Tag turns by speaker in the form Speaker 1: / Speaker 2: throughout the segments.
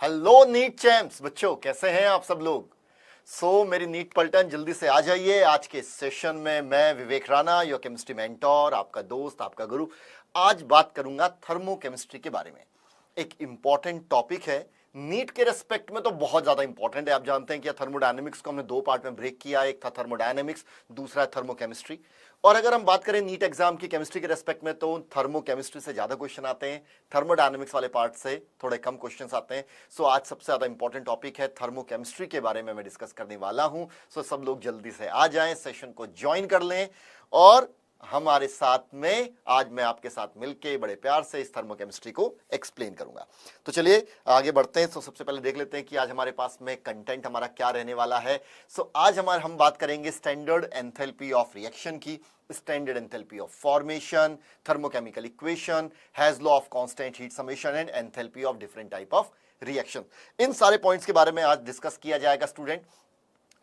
Speaker 1: Hello NEET champs बच्चों, कैसे हैं आप सब लोग। मेरी नीट पलटन जल्दी से आ जाइए। आज के सेशन में मैं विवेक राणा, योर केमिस्ट्री मेंटोर, आपका दोस्त, आपका गुरु, आज बात करूंगा थर्मोकेमिस्ट्री के बारे में। एक इंपॉर्टेंट टॉपिक है, नीट के रेस्पेक्ट में तो बहुत ज्यादा इंपॉर्टेंट है। आप जानते हैं कि थर्मोडायनेमिक्स को हमने दो पार्ट में ब्रेक किया, एक था थर्मोडायनेमिक्स, दूसरा है थर्मोकेमिस्ट्री। और अगर हम बात करें नीट एग्जाम की केमिस्ट्री के रेस्पेक्ट में तो थर्मोकेमिस्ट्री से ज्यादा क्वेश्चन आते हैं, थर्मोडायनेमिक्स वाले पार्ट से थोड़े कम क्वेश्चंस आते हैं। आज सबसे ज्यादा इंपॉर्टेंट टॉपिक है थर्मोकेमिस्ट्री के बारे में मैं डिस्कस करने वाला हूं। सब लोग जल्दी से आ जाएं, सेशन को ज्वाइन कर लें और हमारे साथ में आज मैं आपके साथ मिलके बड़े प्यार से इस थर्मोकेमिस्ट्री को एक्सप्लेन करूंगा। तो चलिए आगे बढ़ते हैं। सबसे पहले देख लेते हैं कि आज हमारे पास में कंटेंट हमारा क्या रहने वाला है। आज हम बात करेंगे स्टैंडर्ड एंथैल्पी ऑफ रिएक्शन की, standard enthalpy of formation, thermochemical equation, Hess's law of constant heat summation and enthalpy of different type of reaction. इन सारे पॉइंट्स के बारे में आज डिस्कस किया जाएगा स्टूडेंट।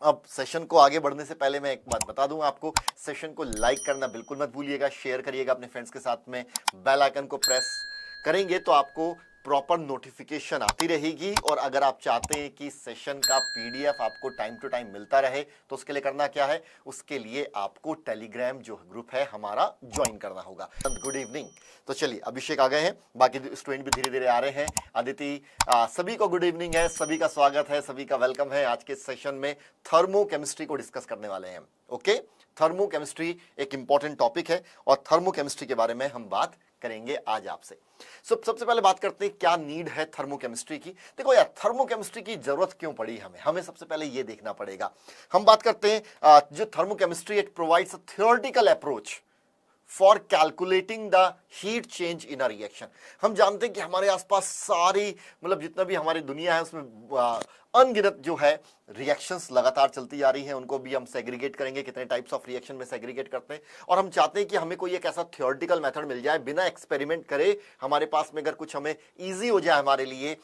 Speaker 1: अब सेशन को आगे बढ़ने से पहले मैं एक बात बता दूं आपको, सेशन को लाइक करना बिल्कुल मत भूलिएगा, शेयर करिएगा अपने फ्रेंड्स के साथ में, बेल आइकन को प्रेस करेंगे तो आपको प्रॉपर नोटिफिकेशन आती रहेगी। और अगर आप चाहते हैं कि सेशन का पीडीएफ आपको टाइम टू टाइम मिलता रहे तो उसके लिए करना क्या है, उसके लिए आपको टेलीग्राम जो ग्रुप है हमारा ज्वाइन करना होगा। Good evening. तो चलिए अभिषेक आ गए हैं, बाकी स्टूडेंट भी धीरे धीरे आ रहे हैं। अदिति, सभी को गुड इवनिंग है, सभी का स्वागत है, सभी का वेलकम है। आज के सेशन में थर्मोकेमिस्ट्री को डिस्कस करने वाले हैं। ओके, थर्मोकेमिस्ट्री एक इंपॉर्टेंट टॉपिक है और थर्मोकेमिस्ट्री के बारे में हम बात करेंगे आज आपसे। सबसे पहले बात करते हैं क्या नीड है थर्मोकेमिस्ट्री की। देखो यार, थर्मोकेमिस्ट्री की जरूरत क्यों पड़ी हमें सबसे पहले ये देखना पड़ेगा। हम बात करते हैं जो thermochemistry it provides a theoretical approach for calculating the heat change in a reaction. हम जानते हैं कि हमारे आसपास सारी जितना भी हमारी दुनिया है उसमें अनगिनत जो है रिएक्शंस लगातार चलती जा रही हैं। उनको भी हम सेग्रीगेट करेंगे, कितने टाइप्स ऑफ रिएक्शन में सेग्रीगेट करते हैं। और हम चाहते हैं कि हमें कोई एक ऐसा थ्योरेटिकल मेथड मिल जाए, बिना एक्सपेरिमेंट करे हमारे पास में अगर कुछ हमें ईजी हो जाए हमारे लिए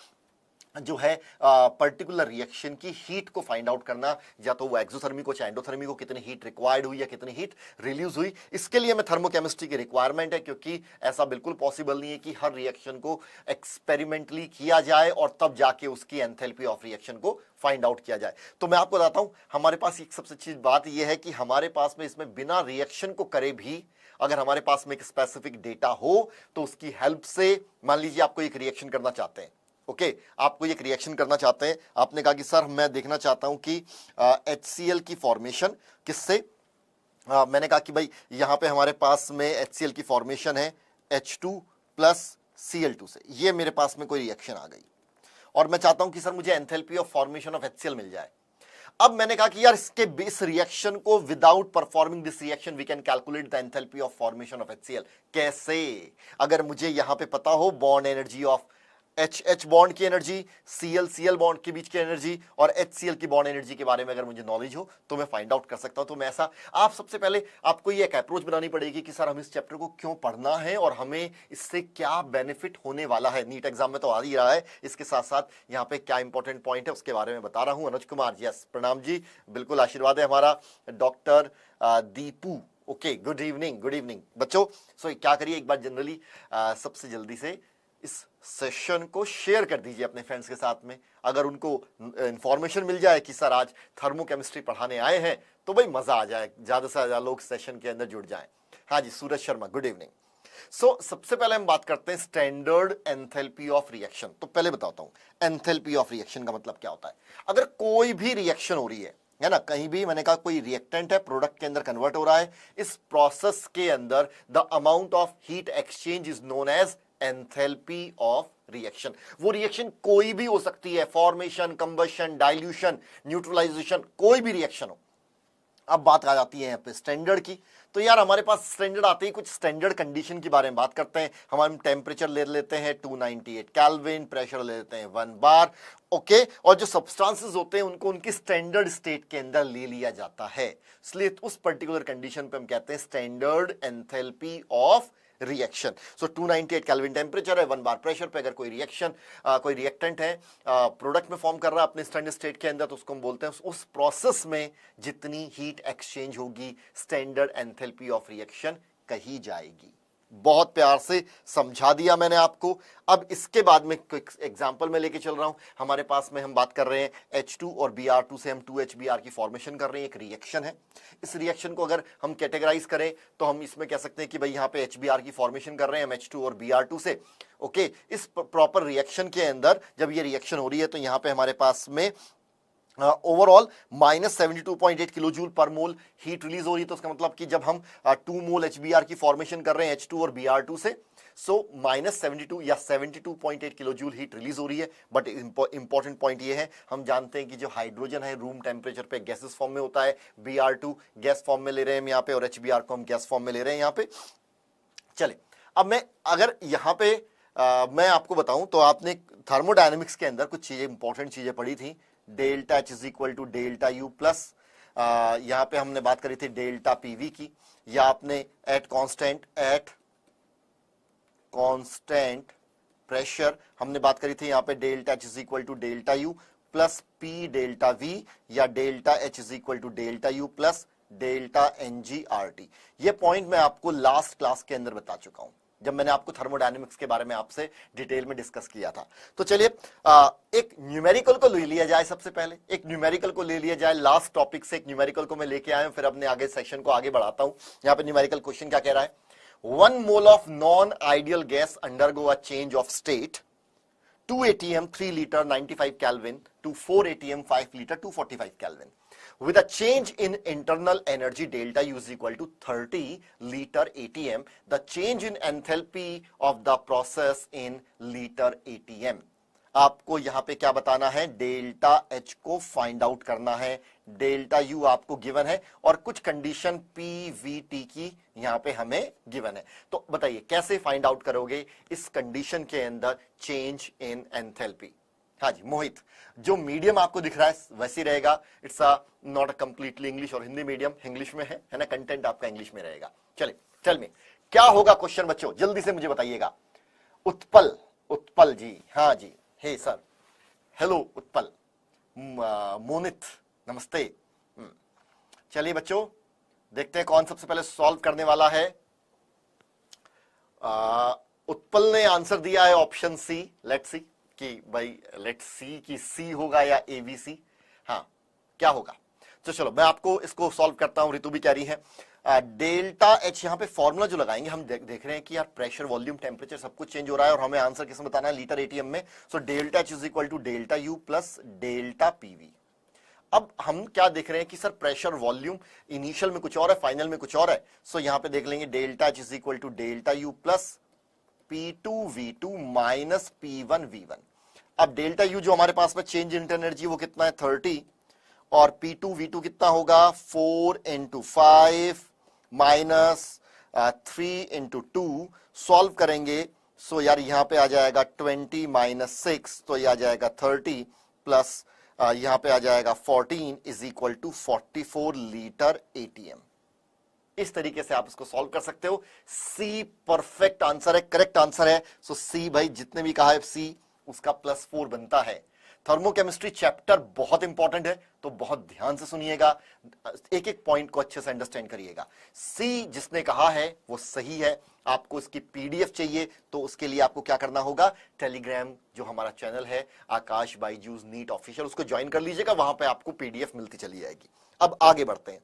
Speaker 1: जो है पर्टिकुलर रिएक्शन की हीट को फाइंड आउट करना, या तो वो एक्सोथर्मी को चाहे एंडोथर्मी को, कितनी हीट रिक्वायर्ड हुई या कितनी हीट रिलीज हुई। इसके लिए हमें थर्मोकेमिस्ट्री की रिक्वायरमेंट है, क्योंकि ऐसा बिल्कुल पॉसिबल नहीं है कि हर रिएक्शन को एक्सपेरिमेंटली किया जाए और तब जाके उसकी एंथैल्पी ऑफ रिएक्शन को फाइंड आउट किया जाए। तो मैं आपको बताता हूं, हमारे पास एक सबसे अच्छी बात यह है कि हमारे पास में इसमें बिना रिएक्शन को करे भी अगर हमारे पास में एक स्पेसिफिक डेटा हो तो उसकी हेल्प से, मान लीजिए आपको एक रिएक्शन करना चाहते हैं, ओके, आपको एक रिएक्शन करना चाहते हैं, आपने कहा कि सर मैं देखना चाहता हूं कि HCl की फॉर्मेशन किससे, मैंने कहा कि भाई यहां पे हमारे पास में HCl की फॉर्मेशन है H2 प्लस Cl2 से, ये मेरे पास में कोई रिएक्शन आ गई और मैं चाहता हूं कि सर मुझे enthalpy of formation of HCl मिल जाए। अब मैंने कहा कि यार इसके इस रिएक्शन को without performing this reaction we can calculate the enthalpy of formation of HCl। कैसे? अगर मुझे यहां पे पता हो bond energy of H bond की एनर्जी, Cl बॉन्ड के बीच की एनर्जी और HCl की बॉन्ड एनर्जी के बारे में अगर मुझे नॉलेज हो तो मैं फाइंड आउट कर सकता हूं। तो मैं ऐसा, आप सबसे पहले आपको ये एक अप्रोच बनानी पड़ेगी कि सर हम इस चैप्टर को क्यों पढ़ना है और हमें इससे क्या बेनिफिट होने वाला है। नीट एग्जाम में तो आ ही रहा है, इसके साथ साथ यहाँ पे क्या इंपॉर्टेंट पॉइंट है उसके बारे में बता रहा हूं। अनुज कुमार, यस प्रणाम जी, बिल्कुल आशीर्वाद है हमारा। Doctor Deepu, okay, good evening, good evening बच्चों। क्या करिए एक बार जनरली सबसे जल्दी से इस सेशन को शेयर कर दीजिए अपने फ्रेंड्स के साथ में। अगर उनको इंफॉर्मेशन मिल जाए कि सर आज थर्मोकेमिस्ट्री पढ़ाने आए हैं तो भाई मजा आ जाए, ज्यादा से ज्यादा लोग सेशन के अंदर जुड़ जाएं। हाँ जी, सूरज शर्मा, गुड इवनिंग। सबसे पहले हम बात करते हैं स्टैंडर्ड एंथैल्पी ऑफ रिएक्शन। तो पहले बताता हूं एंथैल्पी ऑफ रिएक्शन का मतलब क्या होता है। अगर कोई भी रिएक्शन हो रही है ना, कहीं भी, मैंने कहा कोई रिएक्टेंट है प्रोडक्ट के अंदर कन्वर्ट हो रहा है, इस प्रोसेस के अंदर the amount of heat exchange is known as enthalpy of reaction. वो रिएक्शन कोई भी हो सकती है, फॉर्मेशन, कंबशन, डाइल्यूशन, न्यूट्रलाइजेशन, कोई भी रिएक्शन हो। अब बात आ जाती है यहाँ पे स्टैंडर्ड की। तो यार हमारे पास स्टैंडर्ड आते ही कुछ स्टैंडर्ड कंडीशन के बारे में बात करते हैं। हम टेम्परेचर ले लेते हैं 298 केल्विन, प्रेशर ले लेते हैं 1 बार, ओके, और जो सब्सटेंसेस होते हैं उनको उनकी स्टैंडर्ड स्टेट के अंदर ले लिया जाता है, इसलिए उस पर्टिकुलर कंडीशन पे हम कहते हैं standard enthalpy of reaction. 298 kelvin temperature है, 1 बार प्रेशर पे अगर कोई रिएक्शन, कोई रिएक्टेंट है प्रोडक्ट में फॉर्म कर रहा है अपने स्टैंडर्ड स्टेट के अंदर, तो उसको हम बोलते हैं उस प्रोसेस में जितनी हीट एक्सचेंज होगी स्टैंडर्ड एंथैल्पी ऑफ रिएक्शन कही जाएगी। बहुत प्यार से समझा दिया मैंने आपको। अब इसके बाद में एग्जांपल में लेके चल रहा हूं। हमारे पास में हम बात कर रहे हैं H2 और Br2 से हम 2HBr की फॉर्मेशन कर रहे हैं, एक रिएक्शन है। इस रिएक्शन को अगर हम कैटेगराइज करें तो हम इसमें कह सकते हैं कि भाई यहाँ पे HBr की फॉर्मेशन कर रहे हैं हम H2 और Br2 से। ओके, इस प्रॉपर रिएक्शन के अंदर जब ये रिएक्शन हो रही है तो यहाँ पे हमारे पास में ओवरऑल -72.8 किलो जूल पर मोल हीट रिलीज हो रही है। तो उसका मतलब कि जब हम 2 मोल HBr की फॉर्मेशन कर रहे हैं H2 और Br2 से, सो -72 या 72.8 किलो जूल हीट रिलीज हो रही है। बट इंपॉर्टेंट पॉइंट ये है, हम जानते हैं कि जो हाइड्रोजन है रूम टेम्परेचर पे गैसेस फॉर्म में होता है। Br2 गैस फॉर्म में ले रहे हैं हम यहाँ पे, और HBr को हम गैस फॉर्म में ले रहे हैं यहाँ पे। चले, अब मैं अगर यहाँ पे मैं आपको बताऊं तो आपने थर्मोडायनेमिक्स के अंदर कुछ चीजें इंपॉर्टेंट चीजें पढ़ी थी। Delta H is equal to delta U plus, यहाँ पे हमने बात करी थी डेल्टा PV की, या आपने एट कांस्टेंट प्रेशर हमने बात करी थी यहाँ पे delta H is equal to delta U plus P delta V, या delta H is equal to delta U plus delta NgRT। ये पॉइंट मैं आपको लास्ट क्लास के अंदर बता चुका हूं जब मैंने आपको थर्मोडायनेमिक्स के बारे में आपसे डिटेल में डिस्कस किया था। तो चलिए एक न्यूमेरिकल को ले लिया जाए। सबसे पहले एक न्यूमेरिकल को ले लिया जाए। लास्ट टॉपिक से एक न्यूमेरिकल को मैं लेके आया हूं, फिर अपने आगे सेक्शन को आगे बढ़ाता हूं। यहां पे न्यूमेरिकल क्वेश्चन क्या कह रहा है, 1 mole of non ideal gas undergo a change of state, 2 atm 3 liter 95 Kelvin to 4 atm 5 liter 245 Kelvin with a change in internal energy delta U is equal to 30 liter atm. The change in enthalpy of the process in liter atm. आपको यहां पे क्या बताना है, delta H को find out करना है, delta U आपको गिवन है, और कुछ कंडीशन PVT की यहां पे हमें गिवन है। तो बताइए कैसे फाइंड आउट करोगे इस कंडीशन के अंदर चेंज इन एंथैल्पी। हाँ जी मोहित, जो मीडियम आपको दिख रहा है वैसे ही रहेगा। It's not a completely English और हिंदी मीडियम, इंग्लिश में है ना, कंटेंट आपका इंग्लिश में रहेगा। चलिए टेल मी क्या होगा क्वेश्चन बच्चों, जल्दी से मुझे बताइएगा। उत्पल जी, हाँ जी, हे सर, हेलो उत्पल, मोनित नमस्ते। चलिए बच्चों देखते हैं कौन सबसे पहले सॉल्व करने वाला है। उत्पल ने आंसर दिया है ऑप्शन सी। लेट्स सी कि भाई लेट्स सी कि सी होगा या ABC। हाँ क्या होगा, तो चलो मैं आपको इसको सॉल्व करता हूं। ऋतु भी कह रही है डेल्टा H, यहाँ पे फॉर्मूला जो लगाएंगे हम देख रहे हैं कि यार प्रेशर वॉल्यूम टेम्परेचर सब कुछ चेंज हो रहा है और हमें आंसर किसमें बताना है, लीटर एटीएम में। So delta H is equal to delta U plus delta PV। अब हम क्या देख रहे हैं कि सर प्रेशर वॉल्यूम इनिशियल में कुछ और है, फाइनल में कुछ और है। सो यहाँ पे देख लेंगे delta H is equal to delta U plus P2V2 minus P1V1। अब डेल्टा U जो हमारे पास में चेंज इन एनर्जी वो कितना है 30, और P2V2 कितना होगा 4 into 5 माइनस 3 into 2। सॉल्व करेंगे सो यार यहाँ पे आ जाएगा 20 माइनस 6, तो ये आ जाएगा 30 प्लस यहाँ पे आ जाएगा 14 is equal to 44 litre atm. इस तरीके से आप इसको सॉल्व कर सकते हो। सी परफेक्ट आंसर है, करेक्ट आंसर है। सो सी भाई जितने भी कहा है सी उसका +4 बनता है। थर्मोकेमिस्ट्री चैप्टर बहुत इंपॉर्टेंट है तो बहुत ध्यान से सुनिएगा, एक एक पॉइंट को अच्छे से अंडरस्टैंड करिएगा। सी जिसने कहा है वो सही है। आपको इसकी पीडीएफ चाहिए तो उसके लिए आपको क्या करना होगा, टेलीग्राम जो हमारा चैनल है आकाश बाईजूस नीट ऑफिशियल, उसको ज्वाइन कर लीजिएगा, वहां पे आपको पीडीएफ मिलती चली जाएगी। अब आगे बढ़ते हैं।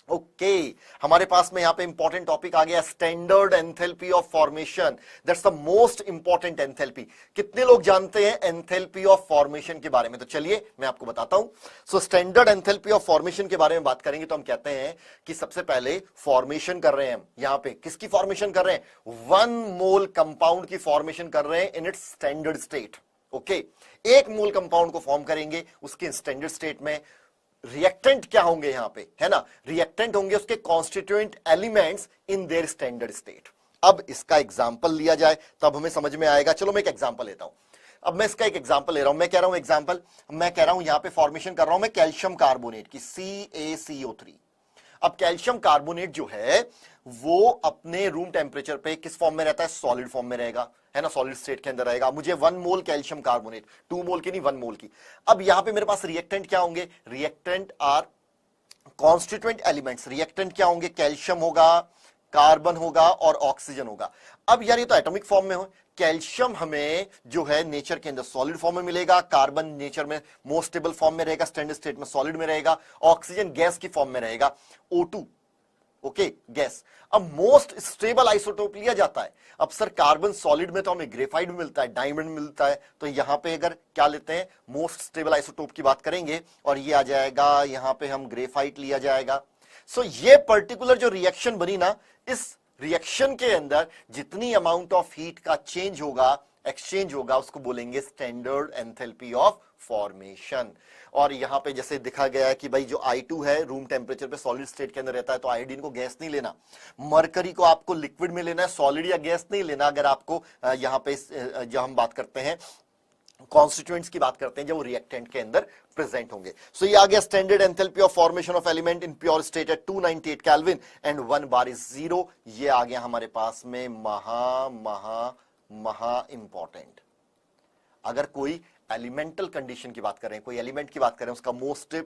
Speaker 1: ओके हमारे पास में यहाँ पे इंपॉर्टेंट टॉपिक आ गया, standard enthalpy of formation. That's the most important enthalpy. कितने लोग जानते हैं एंथैल्पी ऑफ फॉर्मेशन के बारे में, तो चलिए मैं आपको बताता हूं। सो स्टैंडर्ड एंथैल्पी ऑफ फॉर्मेशन के बारे में बात करेंगे तो हम कहते हैं कि सबसे पहले फॉर्मेशन कर रहे हैं हम यहाँ पे, किसकी फॉर्मेशन कर रहे हैं, 1 मोल कंपाउंड की फॉर्मेशन कर रहे हैं in its standard state. Okay 1 mole compound को फॉर्म करेंगे उसके स्टैंडर्ड स्टेट में। रिएक्टेंट क्या होंगे यहां पे, है ना, रिएक्टेंट होंगे उसके constituent elements in their standard state. अब इसका एग्जांपल लिया जाए तब हमें समझ में आएगा। चलो मैं एक एग्जांपल लेता हूं। अब मैं इसका एक एग्जांपल ले रहा हूं, मैं कह रहा हूं एग्जांपल, मैं कह रहा हूं यहां पे फॉर्मेशन कर रहा हूं मैं कैल्शियम कार्बोनेट की CaCO3। अब कैल्शियम कार्बोनेट जो है वो अपने रूम टेम्परेचर पे किस फॉर्म में रहता है, सॉलिड फॉर्म में रहेगा, है ना, सॉलिड स्टेट के अंदर रहेगा। मुझे 1 मोल कैल्शियम कार्बोनेट, 2 मोल की नहीं 1 मोल की। अब यहां पे मेरे पास रिएक्टेंट क्या होंगे, reactant are constituent elements. Reactant क्या होंगे, कैल्शियम होगा, कार्बन होगा और ऑक्सीजन होगा। अब यार ये तो एटॉमिक फॉर्म में हो, कैल्शियम हमें जो है नेचर के अंदर सॉलिड फॉर्म में मिलेगा, कार्बन नेचर में मोस्ट स्टेबल फॉर्म में रहेगा, स्टैंडर्ड स्टेट में सॉलिड में रहेगा, ऑक्सीजन गैस की फॉर्म में रहेगा, O2 ओके गैस। अब मोस्ट स्टेबल आइसोटोप लिया जाता है। अब सर कार्बन सॉलिड में तो हमें ग्रेफाइट भी मिलता है, डायमंड मिलता है, तो यहां पे अगर क्या लेते हैं मोस्ट स्टेबल आइसोटोप की बात करेंगे और ये आ जाएगा, यहां पे हम ग्रेफाइट लिया जाएगा। सो ये पर्टिकुलर जो रिएक्शन बनी ना, इस रिएक्शन के अंदर जितनी अमाउंट ऑफ हीट का चेंज होगा, एक्सचेंज होगा, उसको बोलेंगे स्टैंडर्ड एंथैल्पी ऑफ फॉर्मेशन। और यहां पे जैसे दिखा गया है कि भाई जो I2 है रूम टेम्परेचर पे सॉलिड स्टेट के अंदर रहता है, तो आयोडीन को गैस नहीं लेना, मरकरी को आपको लिक्विड में लेना है, सॉलिड या गैस नहीं लेना। अगर आपको यहां पे जब हम बात करते हैं कॉन्स्टिट्यूएंट्स की बात करते हैं, जब वो रिएक्टेंट के अंदर प्रेजेंट होंगे। सो ये आ गया standard enthalpy of formation of element in pure state at 298 kelvin and 1 bar is 0। ये आ गया हमारे पास में महा इंपॉर्टेंट। अगर कोई एलिमेंटल कंडीशन की बात कर रहे हैं, कोई एलिमेंट की बात कर रहे हैं, उसका मोस्ट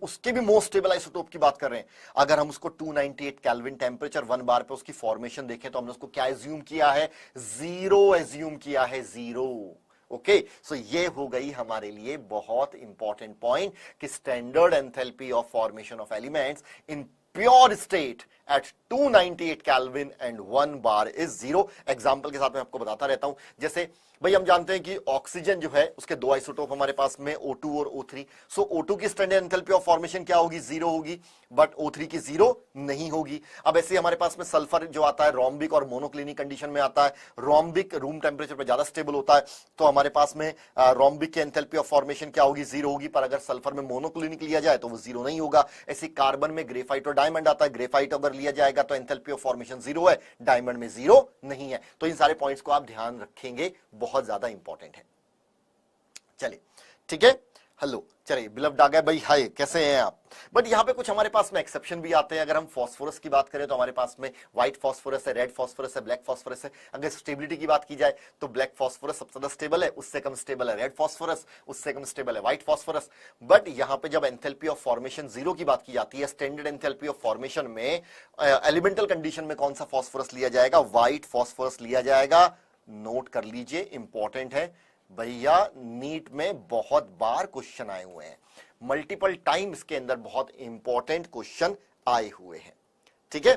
Speaker 1: उसके भी मोस्ट स्टेबल आइसोटोप की बात कर रहे हैं, अगर हम उसको 298 केल्विन टेम्परेचर 1 बार पे उसकी फॉर्मेशन देखें, तो हमने उसको क्या एज्यूम किया है, 0 एज्यूम किया है, 0। ओके सो ये हो गई हमारे लिए बहुत इंपॉर्टेंट पॉइंट कि standard enthalpy of formation of elements in pure state at 298 kelvin and 1 bar is 0। Example के साथ मैं आपको बताता रहता हूं, जैसे भाई हम जानते हैं कि ऑक्सीजन जो है उसके दो आइसोटोप हमारे पास में O2 और O3। सो O2 की स्टैंडर्ड एंथैल्पी ऑफ फॉर्मेशन क्या होगी, 0 होगी, बट O3 की 0 नहीं होगी। अब ऐसे हमारे पास में सल्फर जो आता है रोम्बिक और मोनोक्लिनिक कंडीशन में आता है। रोम्बिक रूम टेम्परेचर पे ज्यादा स्टेबल होता है, तो हमारे पास में रोम्बिक की एंथैल्पी ऑफ फॉर्मेशन क्या होगी, 0 होगी। पर अगर सल्फर में मोनोक्लिनिक लिया जाए तो वो 0 नहीं होगा। ऐसे कार्बन में ग्रेफाइट और डायमंड आता है, ग्रेफाइट अगर लिया जाएगा तो एंथैल्पी ऑफ फॉर्मेशन 0 है, डायमंड में 0 नहीं है। तो इन सारे पॉइंट्स को आप ध्यान रखेंगे, बहुत ज्यादा इंपॉर्टेंट है। चलिए ठीक है, हेलो, चलिए बिलव्ड आ गए भाई, हाय कैसे हैं आप। बट यहां पे कुछ हमारे पास में एक्सेप्शन भी आते हैं। अगर हम फास्फोरस की बात करें तो हमारे पास में व्हाइट फास्फोरस है, रेड फास्फोरस है, ब्लैक फास्फोरस है। अगर स्टेबिलिटी की बात की जाए तो ब्लैक फास्फोरस सबसे ज्यादा स्टेबल है, उससे कम स्टेबल है रेड फास्फोरस, उससे कम स्टेबल है व्हाइट फास्फोरस। बट यहां पे जब एंथैल्पी ऑफ फॉर्मेशन 0 की बात की जाती है, स्टैंडर्ड एंथैल्पी ऑफ फॉर्मेशन में एलिमेंटल कंडीशन में कौन सा फास्फोरस लिया जाएगा, व्हाइट फास्फोरस लिया जाएगा। नोट कर लीजिए, इंपॉर्टेंट है भैया, नीट में बहुत बार क्वेश्चन आए हुए हैं, मल्टीपल टाइम्स के अंदर बहुत इंपॉर्टेंट क्वेश्चन आए हुए हैं। ठीक है,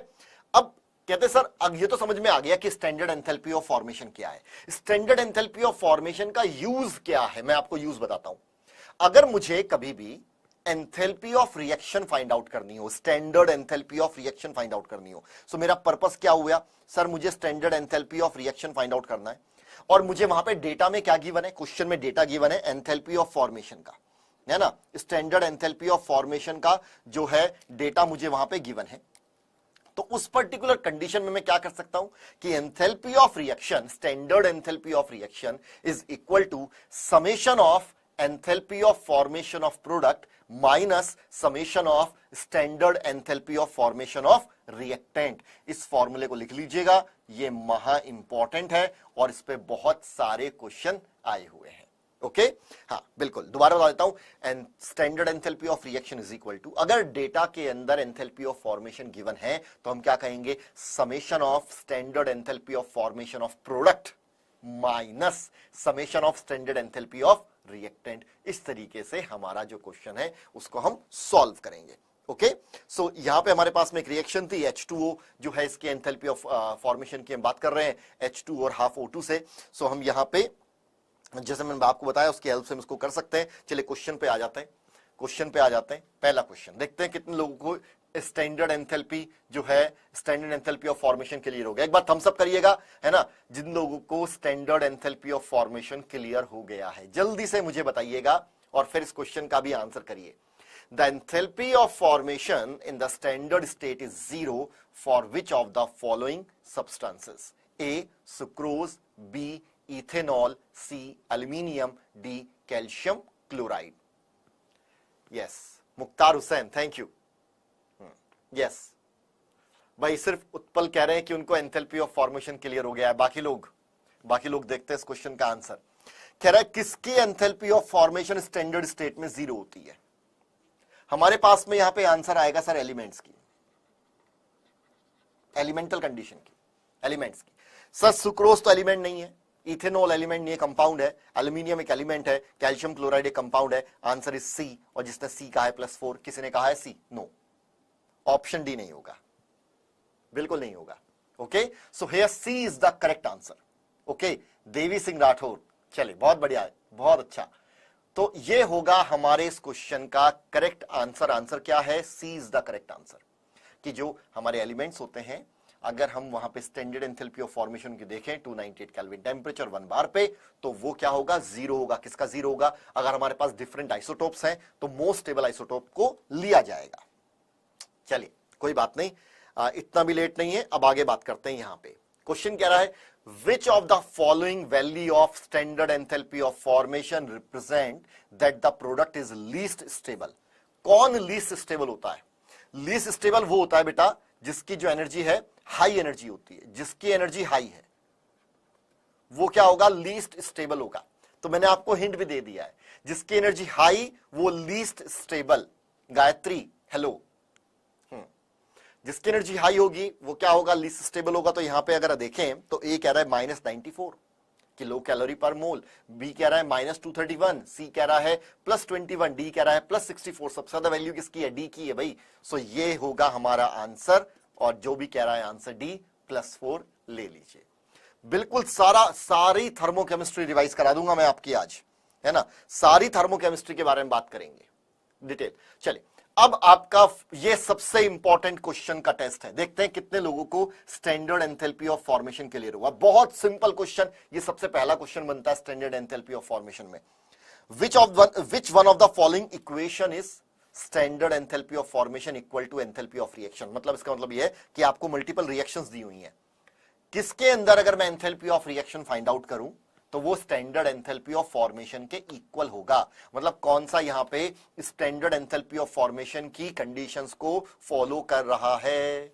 Speaker 1: अब कहते सर अब ये तो समझ में आ गया कि स्टैंडर्ड एंथैल्पी ऑफ फॉर्मेशन क्या है। स्टैंडर्ड एंथैल्पी ऑफ फॉर्मेशन का यूज क्या है, मैं आपको यूज बताता हूं। अगर मुझे कभी भी enthalpy of reaction find out करनी हो, standard enthalpy of reaction find out करनी हो, सो मेरा पर्पस क्या हुआ, सर मुझे standard enthalpy of reaction find out करना है और मुझे वहां पे डेटा में क्या गिवन है, क्वेश्चन में डेटा गिवन है एंथैल्पी ऑफ फॉर्मेशन का, है ना। स्टैंडर्ड एंथैल्पी ऑफ फॉर्मेशन का जो है डेटा मुझे वहां पे गिवन है। तो उस पर्टिकुलर कंडीशन में मैं क्या कर सकता हूं कि enthalpy of reaction, standard enthalpy of reaction is equal to summation of enthalpy of formation of product minus summation of standard enthalpy of formation of reactant. इस फॉर्मूले को लिख लीजिएगा, ये महा इंपॉर्टेंट है और इस पे बहुत सारे क्वेश्चन आए हुए हैं। ओके हाँ बिल्कुल, दोबारा बता देता हूं, and standard enthalpy of reaction is equal to, अगर डेटा के अंदर एंथैल्पी ऑफ फॉर्मेशन गिवन है तो हम क्या कहेंगे, summation of standard enthalpy of formation of product minus summation of standard enthalpy of reactant. इस तरीके से हमारा जो क्वेश्चन है उसको हम सॉल्व करेंगे। ओके सो यहां पे हमारे पास में एक रिएक्शन थी H2O, जो है इसके एंथैल्पी ऑफ फॉर्मेशन की हम बात कर रहे हैं H2 और हाफ O2 से। सो हम यहां पे जैसे मैंने आपको बताया उसकी हेल्प से हम इसको कर सकते हैं। चलिए क्वेश्चन पे आ जाते हैं, क्वेश्चन पे आ जाते हैं। पहला क्वेश्चन देखते हैं कितने लोगों को स्टैंडर्ड एंथैल्पी जो है, standard enthalpy of formation clear हो गया। एक बार थम्स अप करिएगा, है ना, जिन लोगों को standard enthalpy of formation clear हो गया है जल्दी से मुझे बताइएगा और फिर इस क्वेश्चन का भी आंसर करिए। The enthalpy of formation in the standard state is 0 for which of the following substances? A. Sucrose, B. Ethanol, C. Aluminium, D. Calcium chloride. Yes, Mukhtar Hussain, thank you. Yes भाई, सिर्फ उत्पल कह रहे हैं कि उनको एंथैल्पी ऑफ फॉर्मेशन क्लियर हो गया है। बाकी लोग देखते हैं इस क्वेश्चन का आंसर। कह रहा है किसकी enthalpy of formation standard state में 0 होती है। हमारे पास में यहां पे आंसर आएगा सर एलिमेंट्स की। एलिमेंटल कंडीशन की, एलिमेंट्स की। सर सुक्रोज तो एलिमेंट नहीं है, इथेनॉल एलिमेंट नहीं है, कंपाउंड है, एल्यूमिनियम एक एलिमेंट है, कैल्शियम क्लोराइड एक कंपाउंड है। आंसर इज सी, और जिसने सी कहा है +4, किसी ने कहा है सी? नो, ऑप्शन डी नहीं होगा, बिल्कुल नहीं होगा। Okay, so here C is the correct answer. Okay, Devi Singh Rathore, चलिए बहुत बढ़िया है, बहुत अच्छा। तो ये होगा हमारे इस क्वेश्चन का करेक्ट आंसर। आंसर क्या है? सी इज द करेक्ट आंसर। कि जो हमारे एलिमेंट्स होते हैं, अगर हम वहां पे स्टैंडर्ड एंथैल्पी ऑफ फॉर्मेशन की देखें 298 केल्विन टेम्परेचर 1 बार पे, तो वो क्या होगा? जीरो होगा। किसका जीरो होगा? अगर हमारे पास डिफरेंट आइसोटोप्स हैं तो मोस्ट स्टेबल आइसोटोप को लिया जाएगा। चलिए कोई बात नहीं, इतना भी लेट नहीं है, अब आगे बात करते हैं। यहां पे क्वेश्चन कह रहा है which of the following value of standard enthalpy of formation represent that the product is least stable? कौन least stable होता है? least stable वो होता है बेटा जिसकी जो एनर्जी है हाई एनर्जी होती है, जिसकी एनर्जी हाई है वो क्या होगा? लीस्ट स्टेबल होगा। तो मैंने आपको हिंट भी दे दिया है, जिसकी एनर्जी हाई वो लीस्ट स्टेबल। गायत्री हेलो, जिसकी एनर्जी हाई होगी वो क्या होगा? लीस्ट स्टेबल होगा। तो यहां पे अगर देखें तो ए कह रहा है -94 किलो कैलोरी पर मोल, बी कह रहा है -231, सी कह रहा है +21, डी कह रहा है +64। सबसे ज्यादा वैल्यू किसकी है? डी की है भाई। सो ये होगा हमारा आंसर, और जो भी कह रहा है आंसर डी +4 ले लीजिए। बिल्कुल सारी थर्मोकेमिस्ट्री रिवाइज करा दूंगा मैं आपकी आज, है ना। सारी थर्मोकेमिस्ट्री के बारे में बात करेंगे डिटेल। चलिए अब आपका ये सबसे इंपॉर्टेंट क्वेश्चन का टेस्ट है। देखते हैं कितने लोगों को standard enthalpy of formation clear हुआ। बहुत सिंपल क्वेश्चन, ये सबसे पहला क्वेश्चन बनता है स्टैंडर्ड एंथैल्पी ऑफ फॉर्मेशन में। Which one of the following equation is standard enthalpy of formation equal to enthalpy of reaction? मतलब इसका मतलब ये है कि आपको मल्टीपल रिएक्शंस दी हुई हैं, किसके अंदर अगर मैं enthalpy of reaction find out करूं तो वो स्टैंडर्ड एंथैल्पी ऑफ फॉर्मेशन के इक्वल होगा। मतलब कौन सा यहां पे स्टैंडर्ड एंथैल्पी ऑफ फॉर्मेशन की कंडीशंस को फॉलो कर रहा है?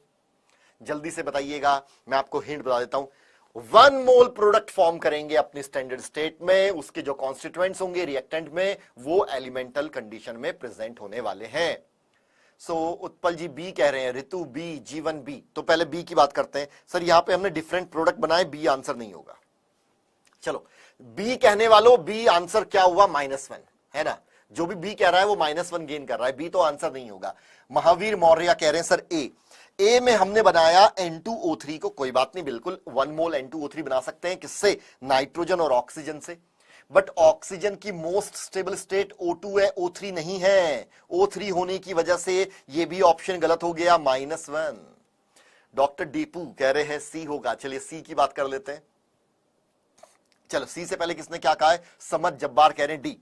Speaker 1: जल्दी से बताइएगा, मैं आपको हिंट बता देता हूं। 1 मोल प्रोडक्ट फॉर्म करेंगे अपनी स्टैंडर्ड स्टेट में, उसके जो कॉन्स्टिट्यूएंट्स होंगे रिएक्टेंट में वो एलिमेंटल कंडीशन में प्रेजेंट होने वाले हैं। सो उत्पल जी बी कह रहे हैं, ऋतु बी, जीवन बी। तो पहले बी की बात करते हैं। सर यहां पे हमने डिफरेंट प्रोडक्ट बनाए, बी आंसर नहीं होगा। चलो बी कहने वालों, बी आंसर क्या हुआ? -1, है ना। जो भी बी कह रहा है वो -1 गेन कर रहा है, बी तो आंसर नहीं होगा। महावीर मौर्य कह रहे हैं सर ए में हमने बनाया N2O3 को। कोई बात नहीं, बिल्कुल 1 मोल N2O3 बना सकते हैं। किससे? नाइट्रोजन और ऑक्सीजन से। बट ऑक्सीजन की मोस्ट स्टेबल स्टेट O2 है, O3 नहीं है। O3 होने की वजह से ये भी ऑप्शन गलत हो गया, -1। डॉक्टर दीपू कह रहे हैं सी होगा। चलिए सी की बात कर लेते हैं। चलो सी से पहले किसने क्या कहा है? समद जब्बार कह रहे हैं डी।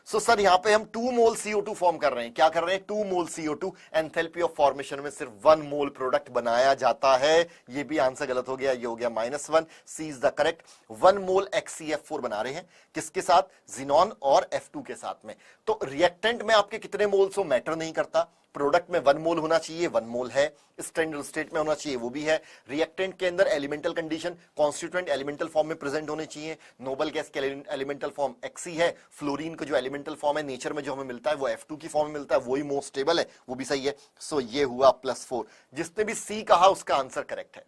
Speaker 1: सो सर यहां पे हम 2 मोल CO2 फॉर्म कर रहे हैं। क्या कर रहे हैं? 2 मोल CO2। एंथैल्पी ऑफ फॉर्मेशन में सिर्फ 1 मोल प्रोडक्ट बनाया जाता है। ये भी आंसर गलत हो गया, ये हो गया -1। C is the correct. 1 mole HCF4 बना रहे हैं, किसके साथ? जिनॉन और F2 के साथ में। तो रिएक्टेंट में आपके कितने मोल्स हो मैटर नहीं करता। प्रोडक्ट में 1 मोल होना चाहिए, 1 मोल है। स्टैंडर्ड स्टेट में होना चाहिए, वो भी है। रिएक्टेंट के अंदर elemental condition, constituent elemental form में प्रेजेंट होने चाहिए। नोबल गैस के एलिमेंटल फॉर्म Xe है। फ्लोरीन का जो एलिमेंटल फॉर्म है नेचर में जो हमें मिलता है वो F2 की फॉर्म में मिलता है, वही मोस्ट स्टेबल है, वो भी सही है। सो ये हुआ +4। जिसने भी सी कहा उसका आंसर करेक्ट है।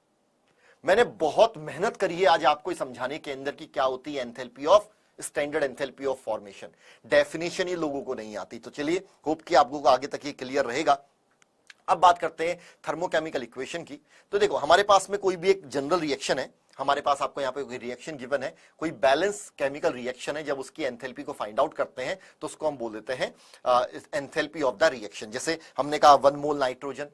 Speaker 1: मैंने बहुत मेहनत करी है आज आपको समझाने के अंदर की क्या होती है enthalpy of standard enthalpy of formation. Definition ही लोगों को नहीं आती। तो चलिए होप कि आपको आगे तक ये क्लियर रहेगा। अब बात करते हैं थर्मोकेमिकल इक्वेशन की। तो देखो हमारे पास में कोई भी एक जनरल रिएक्शन है, हमारे पास आपको यहाँ पे कोई रिएक्शन गिवन है, कोई बैलेंस केमिकल रिएक्शन है। जब उसकी एंथैल्पी को फाइंड आउट करते हैं तो उसको हम बोल देते हैं एंथैल्पी ऑफ द रिएक्शन। जैसे हमने कहा 1 मोल नाइट्रोजन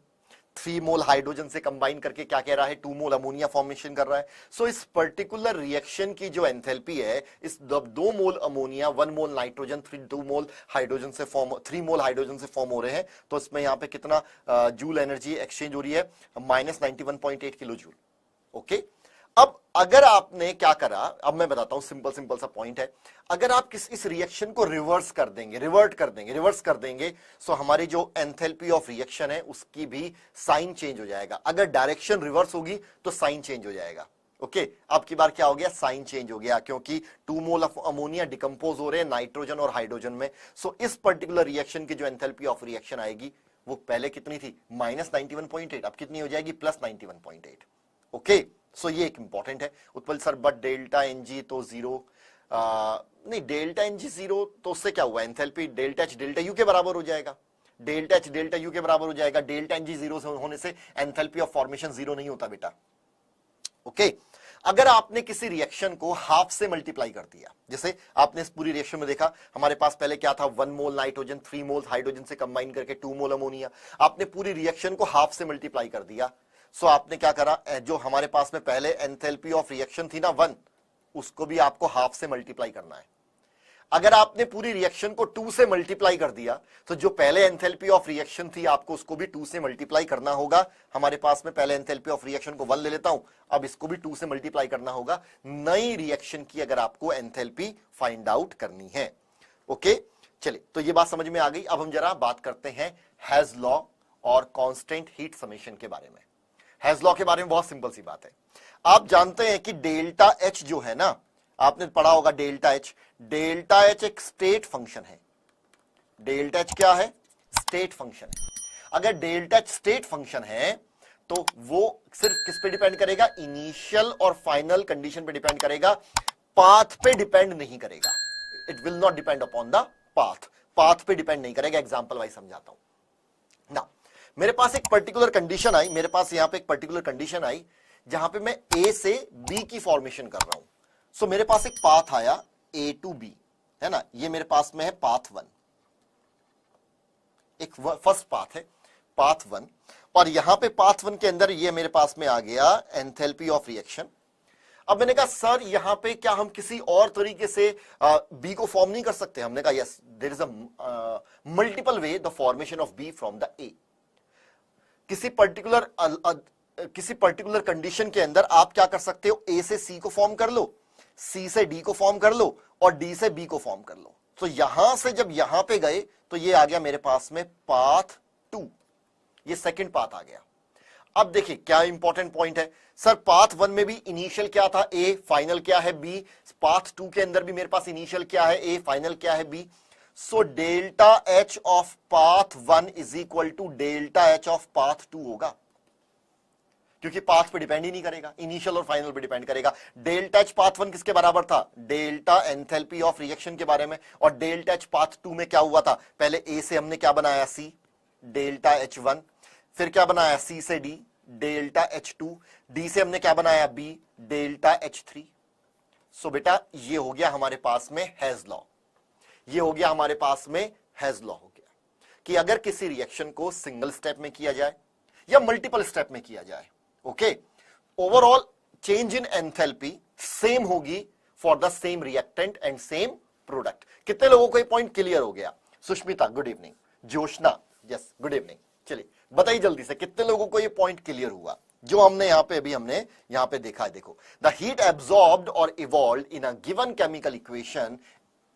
Speaker 1: 3 मोल हाइड्रोजन से कंबाइन करके क्या कह रहा है? 2 मोल अमोनिया फॉर्मेशन कर रहा है। सो इस पर्टिकुलर रिएक्शन की जो एंथैल्पी है, इस 2 mole ammonia 1 mole nitrogen 2 mole hydrogen से फॉर्म 3 मोल हाइड्रोजन से फॉर्म हो रहे हैं। तो इसमें यहाँ पे कितना जूल एनर्जी एक्सचेंज हो रही है? -91.8 किलो जूल। ओके, अब अगर आपने क्या करा, अब मैं बताता हूं, सिंपल सा पॉइंट है। अगर आप इस रिएक्शन को रिवर्स कर देंगे, सो हमारी जो एंथैल्पी ऑफ रिएक्शन है उसकी भी साइन चेंज हो जाएगा। अगर डायरेक्शन रिवर्स होगी तो साइन चेंज हो जाएगा। ओके, अब की बार क्या हो गया? साइन चेंज हो गया, क्योंकि 2 मोल ऑफ अमोनिया डिकम्पोज हो रहे हैं नाइट्रोजन और हाइड्रोजन में। सो इस पर्टिकुलर रिएक्शन की जो एंथैल्पी ऑफ रिएक्शन आएगी वो पहले कितनी थी -91.8, अब कितनी हो जाएगी +91.8। ओके, सो ये एक इंपॉर्टेंट है। Utpal sir but delta n g तो जीरो, नहीं डेल्टा एनजी जीरो तो उससे क्या हुआ, enthalpy delta H delta U के बराबर हो जाएगा, डेल्टा एच डेल्टा यू के बराबर हो जाएगा। डेल्टा एनजी जीरो होने से एंथैल्पी ऑफ फॉर्मेशन जीरो नहीं होता बेटा। ओके, अगर आपने किसी रिएक्शन को हाफ से मल्टीप्लाई कर दिया, जैसे आपने इस पूरी रिएक्शन में देखा हमारे पास पहले क्या था 1 मोल नाइट्रोजन 3 मोल हाइड्रोजन से कंबाइन करके 2 मोल अमोनिया, आपने पूरी रिएक्शन को हाफ से मल्टीप्लाई कर दिया। सो आपने क्या करा, जो हमारे पास में पहले एंथैल्पी ऑफ रिएक्शन थी ना 1, उसको भी आपको हाफ से मल्टीप्लाई करना है। अगर आपने पूरी रिएक्शन को 2 से मल्टीप्लाई कर दिया तो जो पहले एंथैल्पी ऑफ रिएक्शन थी आपको उसको भी 2 से मल्टीप्लाई करना होगा। हमारे पास में पहले एंथैल्पी ऑफ रिएक्शन को 1 ले लेता हूं, अब इसको भी 2 से मल्टीप्लाई करना होगा नई रिएक्शन की अगर आपको एंथैल्पी फाइंड आउट करनी है। ओके, चलिए तो ये बात समझ में आ गई। अब हम जरा बात करते हैं हेज लॉ और कांस्टेंट हीट समेशन के बारे में। हेज लॉ के बारे में बहुत सिंपल सी बात है, आप जानते हैं कि डेल्टा एच जो है ना, आपने पढ़ा होगा डेल्टा एच एक स्टेट फंक्शन है। डेल्टा एच क्या है, स्टेट फंक्शन है। अगर डेल्टा एच स्टेट फंक्शन है तो वो सिर्फ किस पे डिपेंड करेगा, इनिशियल और फाइनल कंडीशन पे डिपेंड करेगा, पाथ पे डिपेंड नहीं करेगा। It will not depend upon the path पे डिपेंड नहीं करेगा। एग्जांपल वाइज समझाता हूं ना, मेरे पास एक पर्टिकुलर कंडीशन आई, मेरे पास यहां पे एक पर्टिकुलर कंडीशन आई जहां पे मैं ए से बी की फॉर्मेशन कर रहा हूं। सो मेरे पास एक पाथ आया ए टू बी, है ना, ये मेरे पास में है पाथ 1, एक फर्स्ट पाथ है पाथ 1, और यहां पे पाथ 1 के अंदर ये मेरे पास में आ गया एंथैल्पी ऑफ रिएक्शन। अब मैंने कहा सर यहां पे क्या हम किसी और तरीके से बी को फॉर्म नहीं कर सकते? हमने कहा yes, there is a multiple way the formation of B from the A. किसी पर्टिकुलर कंडीशन के अंदर आप क्या कर सकते हो, ए से सी को फॉर्म कर लो, सी से डी को फॉर्म कर लो और डी से बी को फॉर्म कर लो। तो यहां से जब यहां पे गए तो ये आ गया मेरे पास में पाथ 2, ये सेकंड पाथ आ गया। अब देखिए क्या इंपॉर्टेंट पॉइंट है, सर पाथ 1 में भी इनिशियल क्या था ए, फाइनल क्या है बी, पाथ 2 के अंदर भी मेरे पास इनिशियल क्या है ए, फाइनल क्या है B. So delta H of path 1 is equal to delta H of path 2 होगा, क्योंकि पाथ पे डिपेंड ही नहीं करेगा, इनिशियल और फाइनल पे डिपेंड करेगा। डेल्टा एच पाथ 1 किसके बराबर था, डेल्टा एंथैल्पी ऑफ रिएक्शन के बारे में, और डेल्टा एच पाथ 2 में क्या हुआ था, पहले ए से हमने क्या बनाया सी, डेल्टा एच 1, फिर क्या बनाया सी से डी, डेल्टा एच 2, डी से हमने क्या बनाया बी, डेल्टा एच 3। सो बेटा ये हो गया हमारे पास में हेज लॉ, ये हो गया हमारे पास में हेज लॉ हो गया कि अगर किसी रिएक्शन को सिंगल स्टेप में किया जाए या मल्टीपल स्टेप में किया जाए, okay, overall change in enthalpy same होगी for the same reactant and same product. कितने लोगों को ये पॉइंट क्लियर हो गया? Sushmita good evening, Joshna yes good evening. चलिए बताइए जल्दी से कितने लोगों को ये पॉइंट क्लियर हुआ जो हमने यहां पे अभी हमने यहां पे देखा है। देखो, द हीट एब्सॉर्ब्ड और evolved in a given chemical equation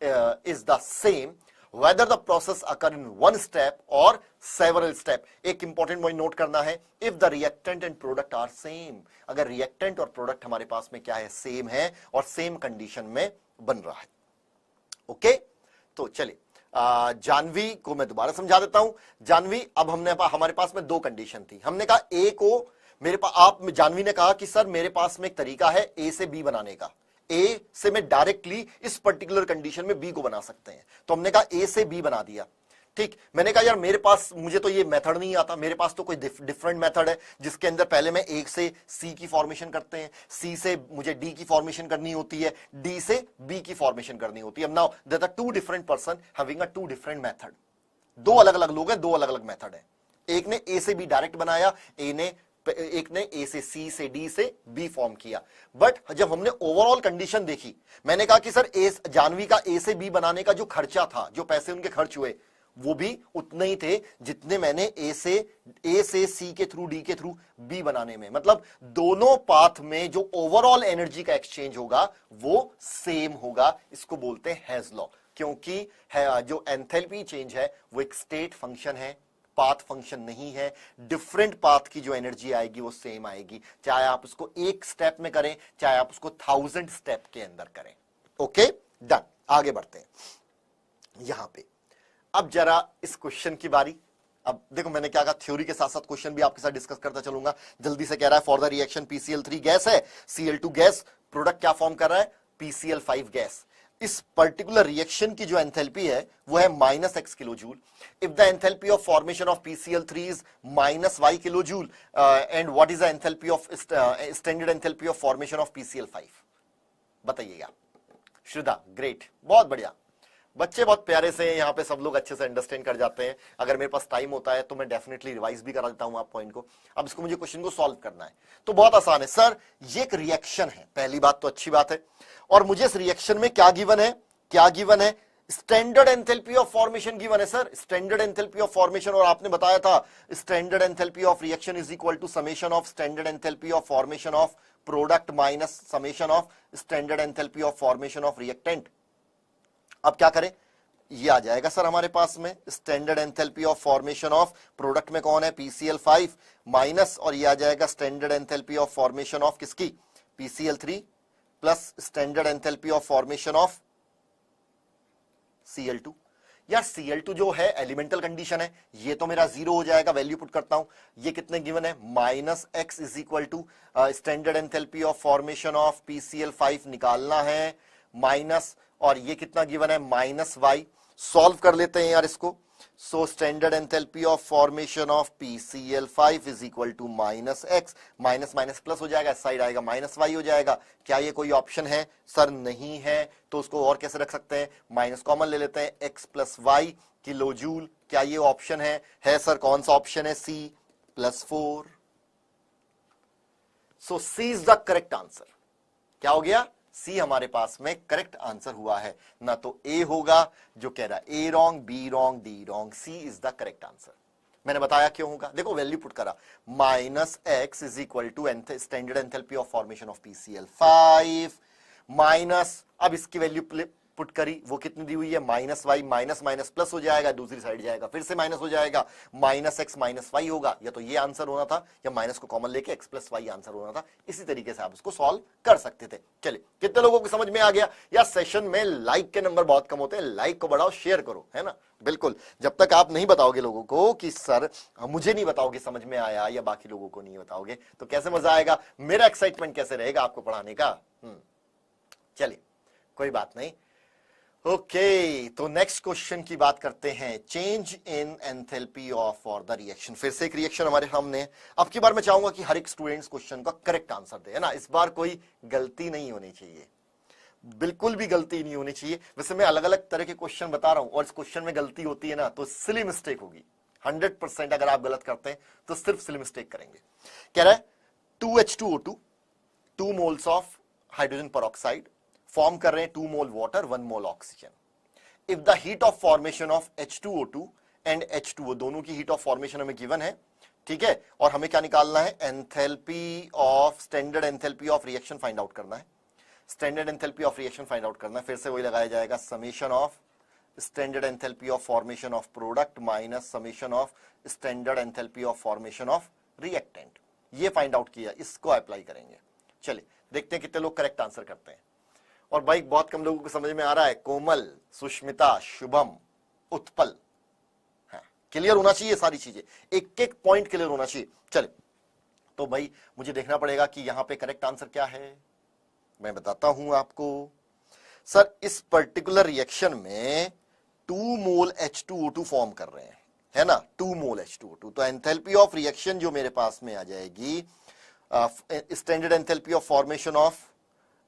Speaker 1: is the same whether the process occur in one step or several step। एक इंपॉर्टेंट पॉइंट नोट करना है, if the reactant and product are same, अगर reactant और product हमारे पास में क्या है, सेम है और सेम कंडीशन में बन रहा है। ओके, तो चलिए जानवी को मैं दोबारा समझा देता हूं। जानवी, अब हमारे पास में दो कंडीशन थी, हमने कहा ए को मेरे पास जानवी ने कहा कि सर मेरे पास में एक तरीका है ए से बी बनाने का, ए से मैं डायरेक्टली इस पर्टिकुलर कंडीशन में बी को बना सकते हैं, तो हमने कहा ए से बी बना दिया। ठीक, मैंने कहा यार मेरे पास मुझे तो ये मेथड नहीं आता, मेरे पास तो कोई डिफरेंट मेथड है जिसके अंदर पहले मैं ए से सी की फॉर्मेशन करते हैं, सी से मुझे डी की फॉर्मेशन करनी होती है, डी से बी की फॉर्मेशन करनी होती है। Now there are two different person having a two different method, दो अलग अलग लोग हैं, दो अलग अलग मेथड है। एक ने ए से बी डायरेक्ट बनाया, एक ने ए से सी से डी से बी फॉर्म किया। बट जब हमने ओवरऑल कंडीशन देखी, मैंने कहा कि सर जानवी का ए से बी बनाने का जो खर्चा था, जो पैसे उनके खर्च हुए, वो भी उतने ही थे जितने मैंने ए से सी के थ्रू डी के थ्रू बी बनाने में। मतलब दोनों पाथ में जो ओवरऑल एनर्जी का एक्सचेंज होगा वो सेम होगा। इसको बोलते हैं हेज लॉ, क्योंकि जो एंथैल्पी चेंज है वो एक स्टेट फंक्शन है, पाथ फंक्शन नहीं है। डिफरेंट पाथ की जो एनर्जी आएगी वो सेम आएगी, चाहे आप उसको एक स्टेप में करें, चाहे आप उसको 1000 स्टेप के अंदर करें। ओके डन, आगे बढ़ते हैं। यहां पे अब जरा इस क्वेश्चन की बारी, अब देखो मैंने क्या कहा, थ्योरी के साथ साथ क्वेश्चन भी आपके साथ डिस्कस करता चलूंगा। जल्दी से कह रहा है for the reaction PCl3 gas है, Cl2 गैस, प्रोडक्ट क्या फॉर्म कर रहा है, PCl5 गैस। इस पर्टिकुलर रिएक्शन की जो एंथैल्पी है वो है -x kilo joule. If the enthalpy of formation of PCl3 is -y kilo joule, and what is the enthalpy of standard enthalpy of formation of PCl5, बताइएगा। श्रद्धा, great, बहुत बढ़िया। बच्चे बहुत प्यारे से हैं यहाँ पे, सब लोग अच्छे से अंडरस्टैंड कर जाते हैं। अगर मेरे पास टाइम होता है तो मैं डेफिनेटली रिवाइज भी करा देता हूँ आप पॉइंट को। अब इसको मुझे क्वेश्चन को सॉल्व करना है, तो बहुत आसान है सर, ये एक रिएक्शन है, पहली बात तो अच्छी बात है। और मुझे इस रिएक्शन में क्या गिवन है, क्या गिवन है, standard enthalpy of formation given है sir, standard enthalpy of formation. और आपने बताया था standard enthalpy of reaction is equal to summation of standard enthalpy of formation of product minus summation of standard enthalpy of formation of reactant. अब क्या करें, ये आ जाएगा सर हमारे पास में standard enthalpy of formation of product में कौन है, PCl5 माइनस, और ये आ जाएगा standard enthalpy of formation of किसकी, PCl3 plus standard enthalpy of formation of Cl2। यार Cl2 जो है एलिमेंटल कंडीशन है, ये तो मेरा 0 हो जाएगा, वैल्यू पुट करता हूं। ये कितने गिवन है, -x is equal to standard enthalpy of formation of PCl5 निकालना है, माइनस, और ये कितना गिवन है, -y। सॉल्व कर लेते हैं यार इसको। So standard enthalpy of formation of PCl5 is equal to -x, minus minus plus हो जाएगा, साइड आएगा -y हो जाएगा। क्या ये कोई ऑप्शन है, सर नहीं है, तो उसको और कैसे रख सकते हैं, माइनस कॉमन ले लेते हैं, x plus Y kilo joule. क्या ये ऑप्शन है सर, कौन सा ऑप्शन है, C +4। So C is the correct answer. क्या हो गया, सी हमारे पास में करेक्ट आंसर हुआ है, ना तो ए होगा जो कह रहा है A wrong, B wrong, D wrong, C is the correct answer. मैंने बताया क्यों होगा, देखो वैल्यू पुट करा, -x is equal to standard enthalpy of formation of PCl5 minus, अब इसकी वैल्यू पुट करी, वो कितनी दी हुई है, -y, माइनस माइनस प्लस हो जाएगा, दूसरी साइड जाएगा फिर से माइनस हो जाएगा, -x -y होगा। या तो ये आंसर होना था, या माइनस को कॉमन लेके x + y आंसर होना था। इसी तरीके से आप इसको सॉल्व कर सकते थे। चलिए, कितने लोगों को समझ में आ गया। या सेशन में लाइक के नंबर बहुत कम होते हैं, लाइक को बढ़ाओ, शेयर करो, है ना। बिल्कुल, जब तक आप नहीं बताओगे लोगों को कि सर मुझे नहीं बताओगे समझ में आया, या बाकी लोगों को नहीं बताओगे, तो कैसे मजा आएगा, मेरा एक्साइटमेंट कैसे रहेगा आपको पढ़ाने का। चलिए, कोई बात नहीं। ओके, तो नेक्स्ट क्वेश्चन की बात करते हैं, change in enthalpy of for the reaction. फिर से एक रिएक्शन हमारे सामने है। अब की बार मैं चाहूंगा कि हर एक स्टूडेंट्स क्वेश्चन का करेक्ट आंसर दे, है ना। इस बार कोई गलती नहीं होनी चाहिए, बिल्कुल भी गलती नहीं होनी चाहिए। वैसे मैं अलग अलग तरह के क्वेश्चन बता रहा हूं, और इस क्वेश्चन में गलती होती है ना तो सिली मिस्टेक होगी। 100% अगर आप गलत करते हैं तो सिर्फ सिली मिस्टेक करेंगे। कह रहा है 2H2O2, 2 moles of hydrogen peroxide form कर रहे हैं 2 मोल water 1 mole oxygen. If the heat of formation of H2O2 and H2O, दोनों की हीट ऑफ फॉर्मेशन हमें गिवन है, ठीक है। और हमें क्या निकालना है, enthalpy of, standard enthalpy of reaction find out करना है। Standard enthalpy of reaction find out करना है, फिर से वही लगाया जाएगा, summation of standard enthalpy of formation of product minus summation of standard enthalpy of formation of reactant. ये फाइंड आउट किया, इसको अप्लाई करेंगे। चलिए देखते हैं कितने लोग करेक्ट आंसर करते हैं। और भाई बहुत कम लोगों को समझ में आ रहा है, कोमल, सुष्मिता, शुभम, उत्पल, हाँ, क्लियर होना चाहिए सारी चीजें, एक एक पॉइंट क्लियर होना चाहिए। चले, तो भाई मुझे देखना पड़ेगा कि यहां पे करेक्ट आंसर क्या है। मैं बताता हूं आपको। सर इस पर्टिकुलर रिएक्शन में 2 मोल H2O2 फॉर्म कर रहे हैं, है ना, 2 मोल H2O2। तो एंथैल्पी ऑफ रिएक्शन जो मेरे पास में आ जाएगी, standard enthalpy of formation of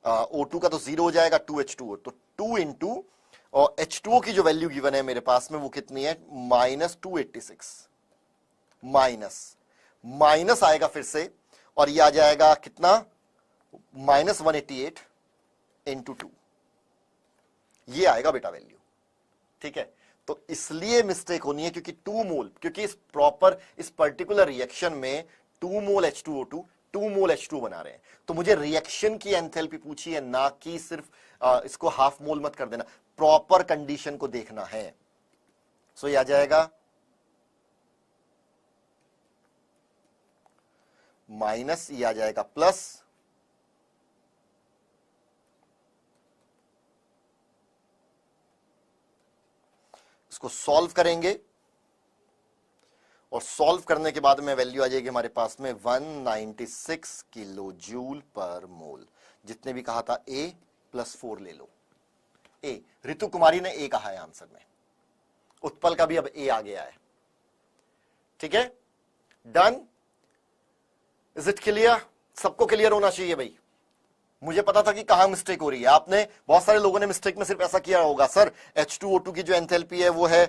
Speaker 1: O2 का तो 0 हो जाएगा, 2H2O, तो 2 इंटू और H2O की जो वैल्यू गिवन है मेरे पास में वो कितनी है, -286, माइनस आएगा फिर से, और ये आ जाएगा कितना, -188 इंटू 2, ये आएगा बेटा वैल्यू, ठीक है। तो इसलिए मिस्टेक होनी है क्योंकि 2 मोल, क्योंकि इस पर्टिकुलर रिएक्शन में 2 मोल H2O2 2 मोल H2 बना रहे हैं, तो मुझे रिएक्शन की एंथैल्पी पूछी है, ना कि सिर्फ इसको हाफ मोल मत कर देना, प्रॉपर कंडीशन को देखना है। सो ये आ जाएगा माइनस, ये आ जाएगा प्लस, इसको सॉल्व करेंगे और सॉल्व करने के बाद में वैल्यू आ जाएगी हमारे पास में 196 किलो जूल पर मोल। जितने भी कहा था ए प्लस 4 ले लो। ए, ऋतु कुमारी ने ए कहा है आंसर में, उत्पल का भी अब ए आ गया है। ठीक है, डन, इज इट क्लियर? सबको क्लियर होना चाहिए भाई। मुझे पता था कि कहां मिस्टेक हो रही है। आपने, बहुत सारे लोगों ने मिस्टेक में सिर्फ ऐसा किया होगा, सर H2O2 की जो एंथैल्पी है वो है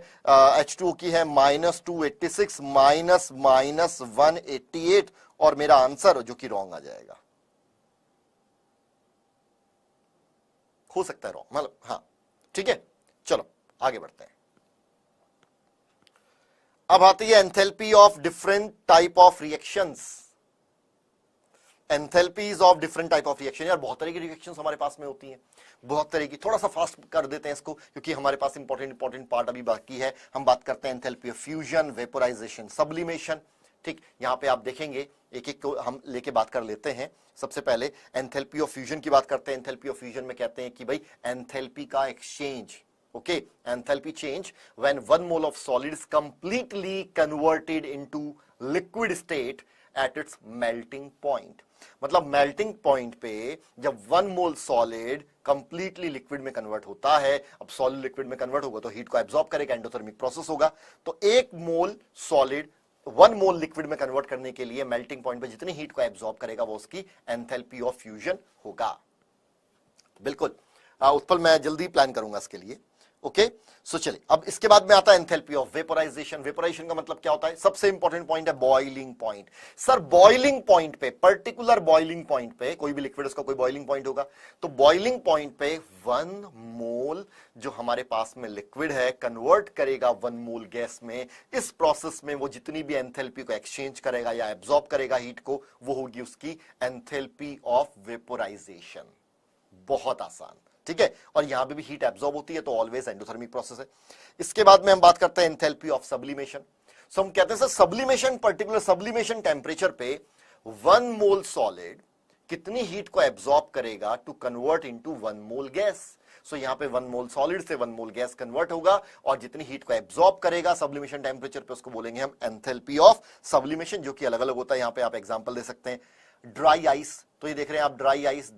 Speaker 1: H2O की है -286 माइनस 188 और मेरा आंसर जो कि रॉन्ग आ जाएगा। हो सकता है रॉन्ग, मतलब हाँ ठीक है। चलो आगे बढ़ते हैं। अब आती है enthalpy of different type of reactions. Enthalpies of different type of reaction. यार बहुत तरह की रिएक्शंस हमारे पास में होती हैं, बहुत तरह की। थोड़ा सा फास्ट कर देते हैं इसको क्योंकि हमारे पास इंपॉर्टेंट पार्ट अभी बाकी है। हम बात करते हैं enthalpy of fusion, vaporisation, sublimation. ठीक, यहां पे आप देखेंगे एक एक को हम लेके बात कर लेते हैं। सबसे पहले एंथैल्पी ऑफ फ्यूजन की बात करते हैं। एंथैल्पी ऑफ फ्यूजन में कहते हैं कि भाई एंथैल्पी का exchange, okay, enthalpy change when 1 mole of solid is completely converted into liquid state at its melting point. मतलब मेल्टिंग पॉइंट पे जब 1 मोल सॉलिड कंप्लीटली लिक्विड में कन्वर्ट होता है, अब सॉलिड लिक्विड में कन्वर्ट होगा तो हीट को एब्जॉर्ब करेगा, एंडोथर्मिक प्रोसेस होगा। तो 1 मोल सॉलिड 1 मोल लिक्विड में कन्वर्ट करने के लिए मेल्टिंग पॉइंट पे जितनी हीट को एब्जॉर्ब करेगा वो उसकी एंथैल्पी ऑफ फ्यूजन होगा। बिल्कुल उत्पल, मैं जल्दी प्लान करूंगा इसके लिए। ओके, सो चलिए अब इसके बाद में आता है एंथैल्पी ऑफ वेपोराइजेशन। वेपोराइजेशन का मतलब क्या होता है? सबसे इंपॉर्टेंट पॉइंट है boiling point. Sir boiling point पे, पर्टिकुलर बॉइलिंग पॉइंट पे, कोई भी लिक्विड उसका कोई बॉइलिंग पॉइंट होगा, तो बॉइलिंग पॉइंट पे 1 मोल जो हमारे पास में लिक्विड है कन्वर्ट करेगा 1 मोल गैस में। इस प्रोसेस में वो जितनी भी एंथैल्पी को एक्सचेंज करेगा या एब्जॉर्ब करेगा हीट को, वो होगी उसकी एंथैल्पी ऑफ वेपोराइजेशन। बहुत आसान, ठीक है। और यहां पे भी हीट एब्जॉर्ब होती है तो ऑलवेज एंडोथर्मिक प्रोसेस है। इसके बाद में हम बात करते हैं एंथैल्पी ऑफ सब्लिमेशन। सो हम कहते हैं sir sublimation, particular sublimation temperature पे 1 मोल सॉलिड कितनी हीट को एब्जॉर्ब करेगा to convert into 1 mole gas. So यहां पे 1 मोल सॉलिड से 1 मोल गैस कन्वर्ट होगा और जितनी हीट को एब्जॉर्ब करेगा सब्लिमेशन टेंपरेचर पे उसको बोलेंगे हम एंथैल्पी ऑफ सब्लिमेशन, जो कि अलग अलग होता है। यहां पे आप एग्जांपल दे सकते हैं ड्राई आइस, तो ये देख रहे हैं आप ड्राई आइस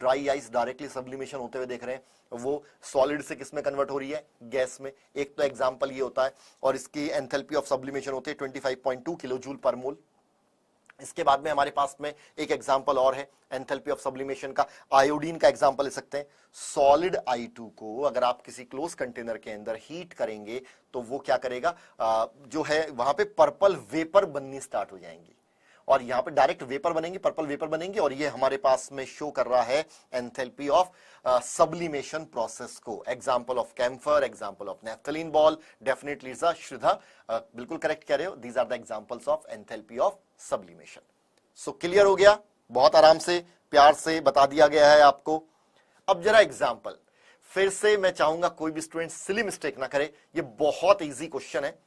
Speaker 1: डायरेक्टली सब्लिमेशन होते हुए देख रहे हैं, वो सॉलिड से किस में कन्वर्ट हो रही है? गैस में। एक तो एग्जांपल ये होता है और इसकी एंथैल्पी ऑफ सब्लिमेशन होती है 25.2 किलो जूल पर मोल। इसके बाद में हमारे पास में एक एग्जांपल और है एंथैल्पी ऑफ सब्लिमेशन का, आयोडीन का एग्जांपल ले सकते हैं। सॉलिड I2 को अगर आप किसी क्लोज कंटेनर के अंदर हीट करेंगे तो वो क्या करेगा, जो है वहां पे पर्पल वेपर बननी स्टार्ट हो जाएंगी और यहां पे डायरेक्ट वेपर बनेंगी, पर्पल वेपर बनेंगी और ये हमारे पास में शो कर रहा है एंथैल्पी ऑफ सब्लिमेशन प्रोसेस को। Example of camphor, example of naphthalene ball, definitely Shraddha बिल्कुल करेक्ट कह रहे हो। These are the examples of enthalpy of sublimation. So clear हो गया, बहुत आराम से प्यार से बता दिया गया है आपको। अब जरा एग्जांपल फिर से मैं चाहूंगा कोई भी स्टूडेंट सिली मिस्टेक ना करे, ये बहुत इजी क्वेश्चन है।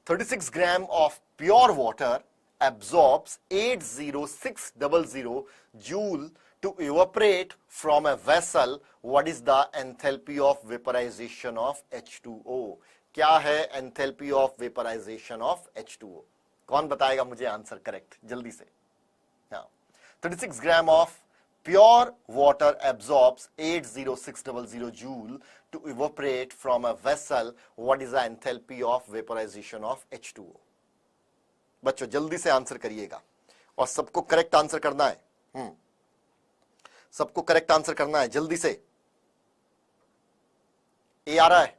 Speaker 1: 36 gram of pure water absorbs 80600 joule to evaporate from a vessel. What is the enthalpy of vaporization of H2O? क्या है enthalpy of vaporization of H2O? कौन बताएगा मुझे आंसर करेक्ट जल्दी से? हाँ, 36 gram of pure water absorbs 80600 joule to evaporate from a vessel. What is the enthalpy of vaporization of H2O? बच्चों जल्दी से आंसर करिएगा और सबको करेक्ट आंसर करना है। सबको करेक्ट आंसर करना है जल्दी से। ए आ रहा है?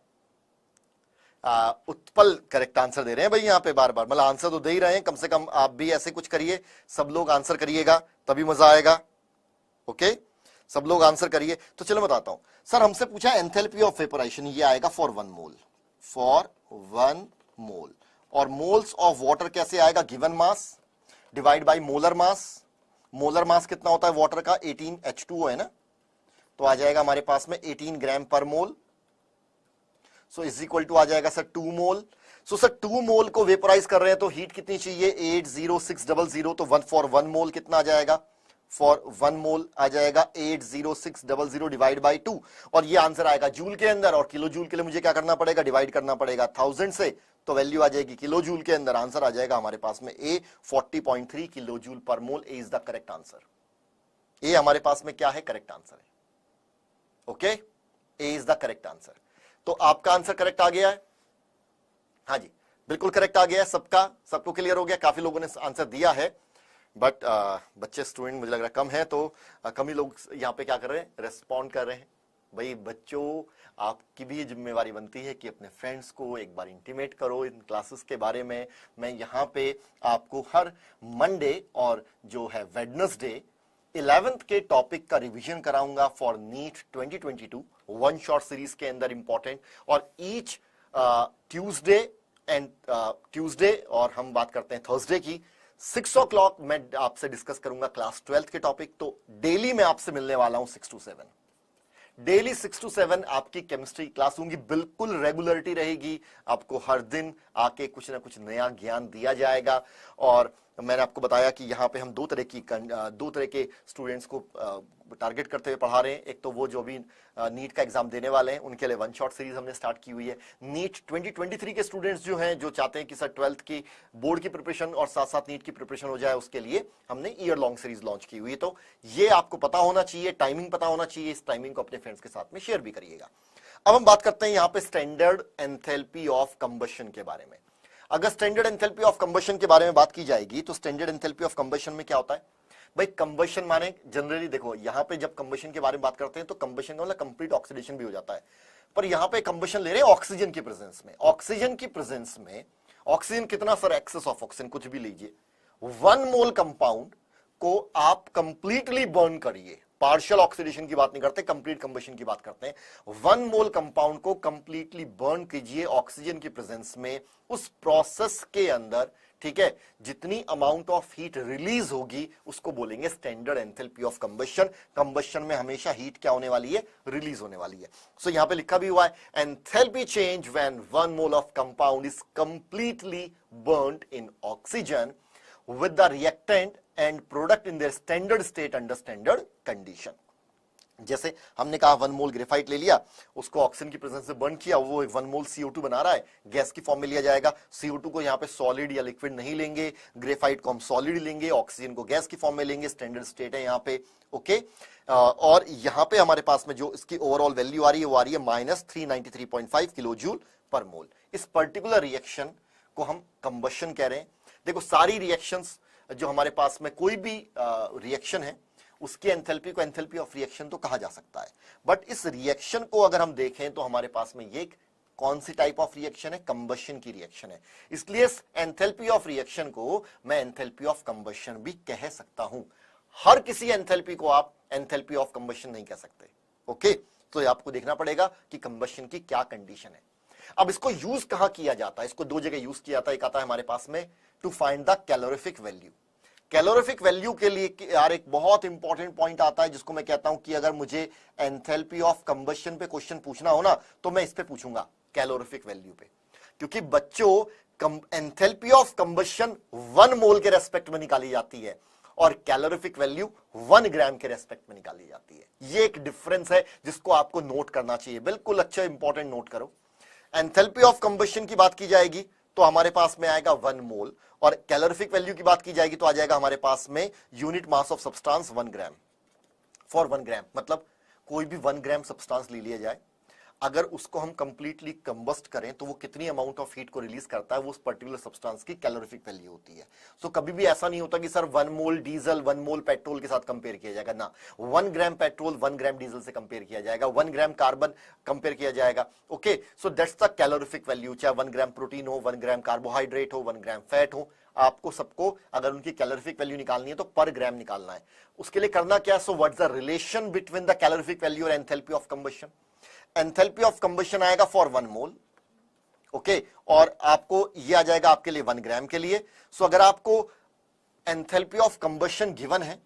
Speaker 1: उत्पल करेक्ट आंसर दे रहे हैं भाई यहाँ पे बार बार, मतलब आंसर तो दे ही रहे हैं, कम से कम आप भी ऐसे कुछ करिए, सब लोग आंसर करिएगा तभी मजा आएगा। ओके, सब लोग आंसर करिए। तो चलो बताता हूं, सर हमसे पूछा एंथैल्पी ऑफ वेपोराइजेशन, ये आएगा फॉर 1 मोल, फॉर 1 मोल। और मोल्स ऑफ वाटर कैसे आएगा? Given mass divide by molar mass. Molar mass कितना होता है वाटर का? 18 H2O है ना, तो आ जाएगा हमारे पास में 18 ग्राम पर मोल। सो इज इक्वल टू आ जाएगा सर 2 मोल। सो सर 2 मोल को वेपोराइज कर रहे हैं तो हीट कितनी चाहिए? 80600, तो 1 फॉर 1 मोल कितना आ जाएगा? फॉर 1 मोल आ जाएगा 80600 डिवाइड बाई 2, और ये आंसर आएगा जूल के अंदर, और किलो जूल के लिए मुझे क्या करना पड़ेगा, डिवाइड करना पड़ेगा 1000 से, तो वैल्यू आ जाएगी किलो जूल के अंदर, आंसर आ जाएगा हमारे पास में ए 40.3 kilo joule per mole. A is the correct answer. A हमारे पास में क्या है, करेक्ट आंसर है। Okay, A is the correct answer. तो आपका आंसर करेक्ट आ गया है, हाँ जी बिल्कुल करेक्ट आ गया है सबका, सबको क्लियर हो गया। काफी लोगों ने आंसर दिया है, बट बच्चे स्टूडेंट मुझे लग रहा है कम है, तो कम ही लोग यहाँ पे क्या कर रहे हैं, रेस्पॉन्ड कर रहे हैं। भाई बच्चों, आपकी भी ये जिम्मेवारी बनती है कि अपने फ्रेंड्स को एक बार इंटीमेट करो इन क्लासेस के बारे में। मैं यहाँ पे आपको हर मंडे और जो है वेडनेसडे 11th के टॉपिक का रिवीजन कराऊंगा for NEET 2022 one shot series के अंदर इंपॉर्टेंट, और ईच ट्यूसडे और हम बात करते हैं थर्सडे की 6 o'clock मैं आपसे डिस्कस करूंगा क्लास 12th के टॉपिक। तो डेली मैं आपसे मिलने वाला हूं 6 to 7, डेली 6 to 7 आपकी केमिस्ट्री क्लास होंगी, बिल्कुल रेगुलरिटी रहेगी। आपको हर दिन आके कुछ ना कुछ नया ज्ञान दिया जाएगा। और मैंने आपको बताया कि यहाँ पे हम दो तरह के स्टूडेंट्स को टारगेट करते हुए पढ़ा रहे हैं। एक तो वो जो भी नीट का एग्जाम देने वाले हैं, उनके लिए वन शॉट सीरीज हमने स्टार्ट की हुई है। नीट 2023 के स्टूडेंट्स जो हैं, जो चाहते हैं कि सर 12th की बोर्ड की प्रिपरेशन और साथ साथ नीट की प्रिपरेशन हो जाए, उसके लिए हमने ईयर लॉन्ग सीरीज लॉन्च की हुई है। तो ये आपको पता होना चाहिए, टाइमिंग पता होना चाहिए, इस टाइमिंग को अपने फ्रेंड्स के साथ में शेयर भी करिएगा। अब हम बात करते हैं यहाँ पे स्टैंडर्ड एंथैल्पी ऑफ कंबशन के बारे में। अगर स्टैंडर्ड एंथैल्पी ऑफ कंबशन के बारे में बात की जाएगी तो स्टैंडर्ड एंथैल्पी ऑफ कंबशन में क्या होता है भाई, कंबशन माने जनरली देखो, यहां पे जब कंबशन के बारे में बात करते हैं तो कंबशन का मतलब कंप्लीट ऑक्सीडेशन भी हो जाता है, पर यहां पे कंबशन ले रहे हैं ऑक्सीजन की प्रेजेंस में। ऑक्सीजन की प्रेजेंस में ऑक्सीजन कितना सर, एक्सेस ऑफ ऑक्सीजन कुछ भी लीजिए, 1 मोल कंपाउंड को आप कंप्लीटली बर्न करिए, पार्शियल ऑक्सीडेशन की बात नहीं करते, कंप्लीट कंबशन की बात करते हैं। 1 मोल कंपाउंड को कंप्लीटली बर्न कीजिए ऑक्सीजन की प्रेजेंस में, उस प्रोसेस के अंदर, ठीक है, जितनी अमाउंट ऑफ हीट रिलीज होगी उसको बोलेंगे standard enthalpy of combustion. Combustion में हमेशा हीट क्या होने वाली है, रिलीज होने वाली है। सो यहां पे लिखा भी हुआ है, enthalpy change when 1 mole of compound is completely burned in oxygen with the reactant and product in their standard state under standard condition। जैसे हमने कहा 1 मोल ग्रेफाइट ले लिया, उसको ऑक्सीजन की प्रेजेंस से बर्न किया, वो 1 मोल CO2 बना रहा है, गैस की फॉर्म में लिया जाएगा। CO2 को यहाँ पे सॉलिड या लिक्विड नहीं लेंगे, ग्रेफाइट को हम सॉलिड लेंगे, ऑक्सीजन को गैस की फॉर्म में लेंगे, स्टैंडर्ड स्टेट है यहाँ पे। ओके, और यहाँ पे हमारे पास में जो इसकी ओवरऑल वैल्यू आ रही है वो आ रही है -393.5 किलो जूल पर मोल। इस पर्टिकुलर रिएक्शन को हम कंबशन कह रहे हैं। देखो, सारी रिएक्शंस जो हमारे पास में कोई भी रिएक्शन है उसकी एंथैल्पी को एंथैल्पी ऑफ रिएक्शन तो कहा जा सकता है, बट इस रिएक्शन को अगर हम देखें तो हमारे पास में ये कौन सी टाइप ऑफ रिएक्शन है, कंबशन की रिएक्शन है। इसलिए एंथैल्पी ऑफ रिएक्शन को मैं एंथैल्पी ऑफ कंबशन भी कह सकता हूं। हर किसी एंथैल्पी को आप एंथैल्पी ऑफ कंबशन नहीं कह सकते। ओके, तो आपको देखना पड़ेगा कि कंबशन की क्या कंडीशन है। अब इसको यूज कहां किया जाता है, इसको दो जगह यूज किया जाता है। एक आता है हमारे पास में to find the calorific value. Calorific value के लिए यार एक बहुत इंपॉर्टेंट पॉइंट आता है जिसको मैं कहता हूं कि अगर मुझे एंथैल्पी ऑफ कंबशन पे क्वेश्चन पूछना हो ना तो मैं इस पे पूछूंगा, कैलोरिफिक वैल्यू पे। क्योंकि बच्चों, एंथैल्पी ऑफ कंबशन 1 मोल के रेस्पेक्ट में निकाली जाती है और कैलोरिफिक वैल्यू 1 ग्राम के रेस्पेक्ट में निकाली जाती है। ये एक डिफरेंस है जिसको आपको नोट करना चाहिए, बिल्कुल अच्छा इंपॉर्टेंट नोट करो। एंथैल्पी ऑफ कंबशन की बात की जाएगी तो हमारे पास में आएगा 1 मोल, और कैलोरिफिक वैल्यू की बात की जाएगी तो आ जाएगा हमारे पास में unit mass of substance 1 gram for 1 ग्राम। मतलब कोई भी 1 ग्राम सब्सटेंस ले लिया जाए, अगर उसको हम कंप्लीटली कंबस्ट करें तो वो कितनी अमाउंट ऑफ हीट को रिलीज करता है, वो उस पर्टिकुलर सब्सटेंस की कैलोरिफिक वैल्यू होती है। सो कभी भी ऐसा नहीं होता कि सर 1 मोल डीजल 1 मोल पेट्रोल के साथ कंपेयर किया जाएगा ना, 1 ग्राम पेट्रोल 1 ग्राम डीजल से कंपेयर किया जाएगा, 1 ग्राम कार्बन कंपेयर किया जाएगा। Okay, so that's the calorific value. चाहे 1 ग्राम प्रोटीन हो, 1 ग्राम कार्बोहाइड्रेट हो, 1 ग्राम फैट हो, आपको सबको अगर उनकी कैलोरिफिक वैल्यू निकालनी है तो पर ग्राम निकालना है। उसके लिए करना क्या है, so what's the relation between the calorific value और enthalpy of combustion. Enthalpy of combustion आएगा फॉर 1 मोल, ओके, और आपको ये आ जाएगा आपके लिए 1 ग्राम के लिए। सो अगर आपको एंथैल्पी ऑफ कंबशन गिवन है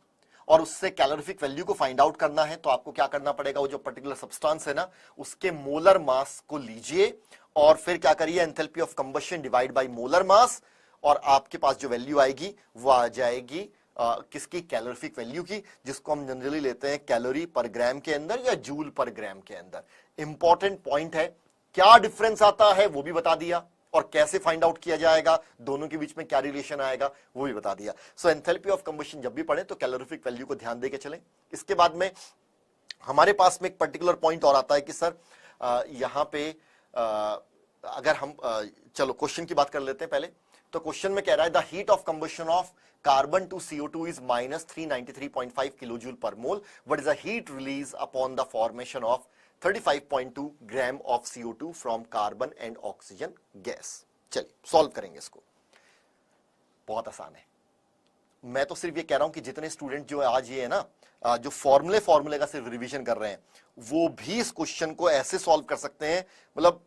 Speaker 1: और उससे कैलोरिफिक वैल्यू को फाइंड आउट करना है तो आपको क्या करना पड़ेगा, वो जो पर्टिकुलर सब्सटेंस है ना उसके मोलर मास को लीजिए और फिर क्या करिए, enthalpy of combustion divide by molar mass, और आपके पास जो वैल्यू आएगी वो आ जाएगी किसकी, कैलोरीफिक वैल्यू की, जिसको हम जनरली लेते हैं कैलोरी पर ग्राम के अंदर या जूल पर ग्राम के अंदर। इंपॉर्टेंट पॉइंट है, क्या डिफरेंस आता है वो भी बता दिया, और कैसे फाइंड आउट किया जाएगा, दोनों के बीच में क्या रिलेशन आएगा वो भी बता दिया। सो एंथैल्पी ऑफ कंबशन जब भी पढ़े तो कैलोरीफिक वैल्यू को ध्यान देके चलें। इसके बाद में हमारे पास में एक पर्टिकुलर पॉइंट और आता है कि सर यहां पे अगर हम चलो क्वेश्चन की बात कर लेते हैं पहले। तो क्वेश्चन में कह रहा है the heat of combustion of carbon to CO2 is -393.5 kilojoule per mole, what is the heat release upon the formation of 35.2 gram of CO2 from carbon and oxygen gas. चलिए सॉल्व करेंगे इसको, बहुत आसान है। मैं तो सिर्फ ये कह रहा हूं कि जितने स्टूडेंट जो आज ये है ना जो फॉर्मूले का सिर्फ रिवीजन कर रहे हैं, वो भी इस क्वेश्चन को ऐसे सॉल्व कर सकते हैं। मतलब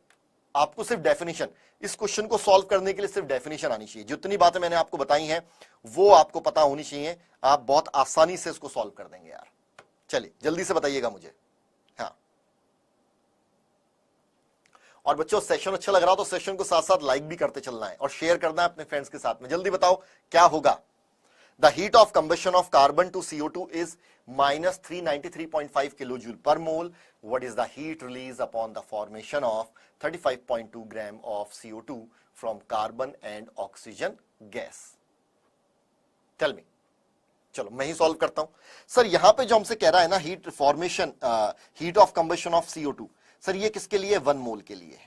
Speaker 1: आपको सिर्फ डेफिनेशन, इस क्वेश्चन को सॉल्व करने के लिए सिर्फ डेफिनेशन आनी चाहिए। जितनी बातें मैंने आपको बताई हैं वो आपको पता होनी चाहिए, आप बहुत आसानी से इसको सॉल्व कर देंगे यार। चलिए जल्दी से बताइएगा मुझे। हाँ, और बच्चों सेशन अच्छा लग रहा हो तो सेशन को साथ साथ लाइक भी करते चलना है और शेयर करना है अपने फ्रेंड्स के साथ में। जल्दी बताओ क्या होगा। The heat of combustion of carbon to CO2 is -393.5 kilojoule per mole. What is the heat release upon the formation of 35.2 gram of CO2 from carbon and oxygen gas? Tell me. चलो मैं ही solve करता हूं। Sir यहां पे जो हमसे कह रहा है ना heat formation, heat of combustion of CO2, sir ये किसके लिए? 1 मोल के लिए,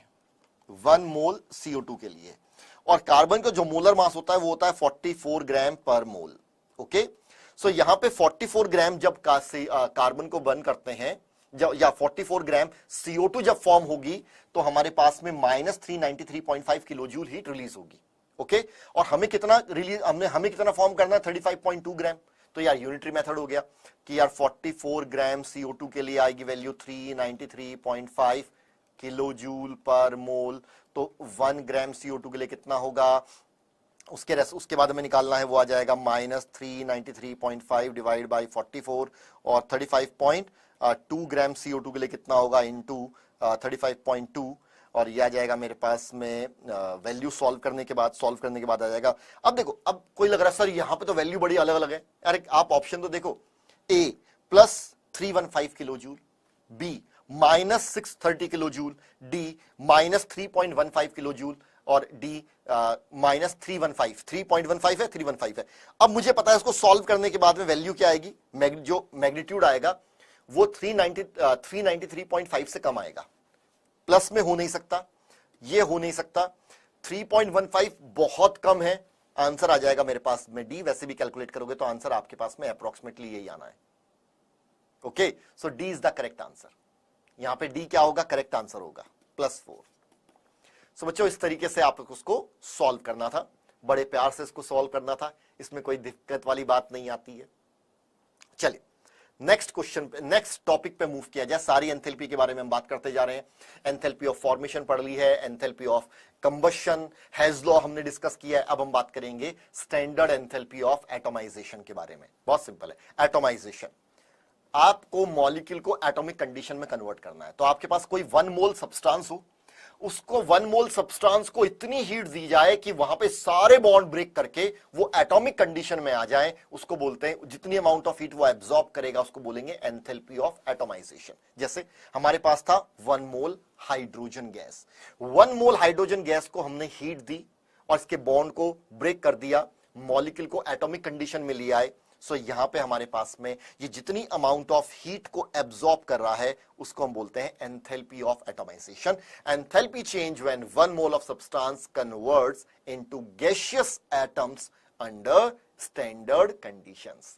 Speaker 1: 1 मोल CO2 के लिए। और कार्बन का जो मोलर मास होता है वो होता है 44 ग्राम पर मोल। ओके, सो यहां पे 44 ग्राम जब कार्बन को बर्न करते हैं, जब या 44 ग्राम CO2 जब फॉर्म होगी तो हमारे पास में -393.5 किलोजूल हीट रिलीज होगी। ओके, और हमें कितना रिलीज, हमें कितना फॉर्म करना है? 35.2 ग्राम। तो यार यूनिटरी मेथड हो गया कि यार 44 ग्राम CO2 के लिए आएगी वैल्यू 393.5 किलोजूल पर मोल। तो 1 ग्राम CO2 के लिए कितना होगा? उसके बाद हमें निकालना है, वो आ जाएगा -393.5 डिवाइड बाई 44, और 35.2 ग्राम CO2 के लिए कितना होगा? इनटू 35.2, और यह आ जाएगा मेरे पास में वैल्यू सॉल्व करने के बाद आ जाएगा। अब देखो, अब कोई लग रहा है सर यहाँ पे तो वैल्यू बड़ी अलग अलग है। अरे आप ऑप्शन तो देखो, A +315 kilojoule, B -630 kilojoule, D -3.15 kilojoule, और D -315, 3.15 है, 315 है। अब मुझे पता है इसको सॉल्व करने के बाद में वैल्यू क्या आएगी, जो मैग्नीट्यूड आएगा वो 393.5 से कम आएगा। प्लस में हो नहीं सकता, ये हो नहीं सकता, 3.15 बहुत कम है। आंसर आ जाएगा मेरे पास में D। वैसे भी कैलकुलेट करोगे तो आंसर आपके पास में अप्रोक्सीमेटली यही आना है। Okay, so D is the correct answer. यहां पे D क्या होगा? करेक्ट आंसर होगा +4। सो बच्चों इस तरीके से आपको उसको सॉल्व करना था, बड़े प्यार से इसको सॉल्व करना था, इसमें कोई दिक्कत वाली बात नहीं आती है। चलिए नेक्स्ट क्वेश्चन पे, नेक्स्ट टॉपिक पे मूव किया जाए। सारी एंथैल्पी के बारे में हम बात करते जा रहे हैं। एंथैल्पी ऑफ फॉर्मेशन पढ़ ली है, enthalpy of combustion, hedge law हमने डिस्कस किया है। अब हम बात करेंगे स्टैंडर्ड एंथैल्पी ऑफ एटोमाइजेशन के बारे में। बहुत सिंपल है एटोमाइजेशन, आपको मॉलिक्यूल को एटॉमिक कंडीशन में कन्वर्ट करना है। तो आपके पास कोई 1 मोल सब्सटेंस हो, उसको 1 मोल सब्सटेंस को इतनी हीट दी जाए कि वहां पे सारे बॉन्ड ब्रेक करके वो एटॉमिक कंडीशन में आ जाए, उसको बोलते हैं, जितनी अमाउंट ऑफ हीट वो एब्जॉर्ब करेगा उसको बोलेंगे एंथैल्पी ऑफ एटोमाइजेशन। जैसे हमारे पास था 1 मोल हाइड्रोजन गैस, 1 मोल हाइड्रोजन गैस को हमने हीट दी और इसके बॉन्ड को ब्रेक कर दिया, मॉलिक्यूल को एटॉमिक कंडीशन में ले आए। सो यहां पे हमारे पास में ये जितनी अमाउंट ऑफ हीट को एब्जॉर्ब कर रहा है उसको हम बोलते हैं enthalpy of atomization. Enthalpy change when 1 mole of substance converts into gaseous atoms under standard conditions.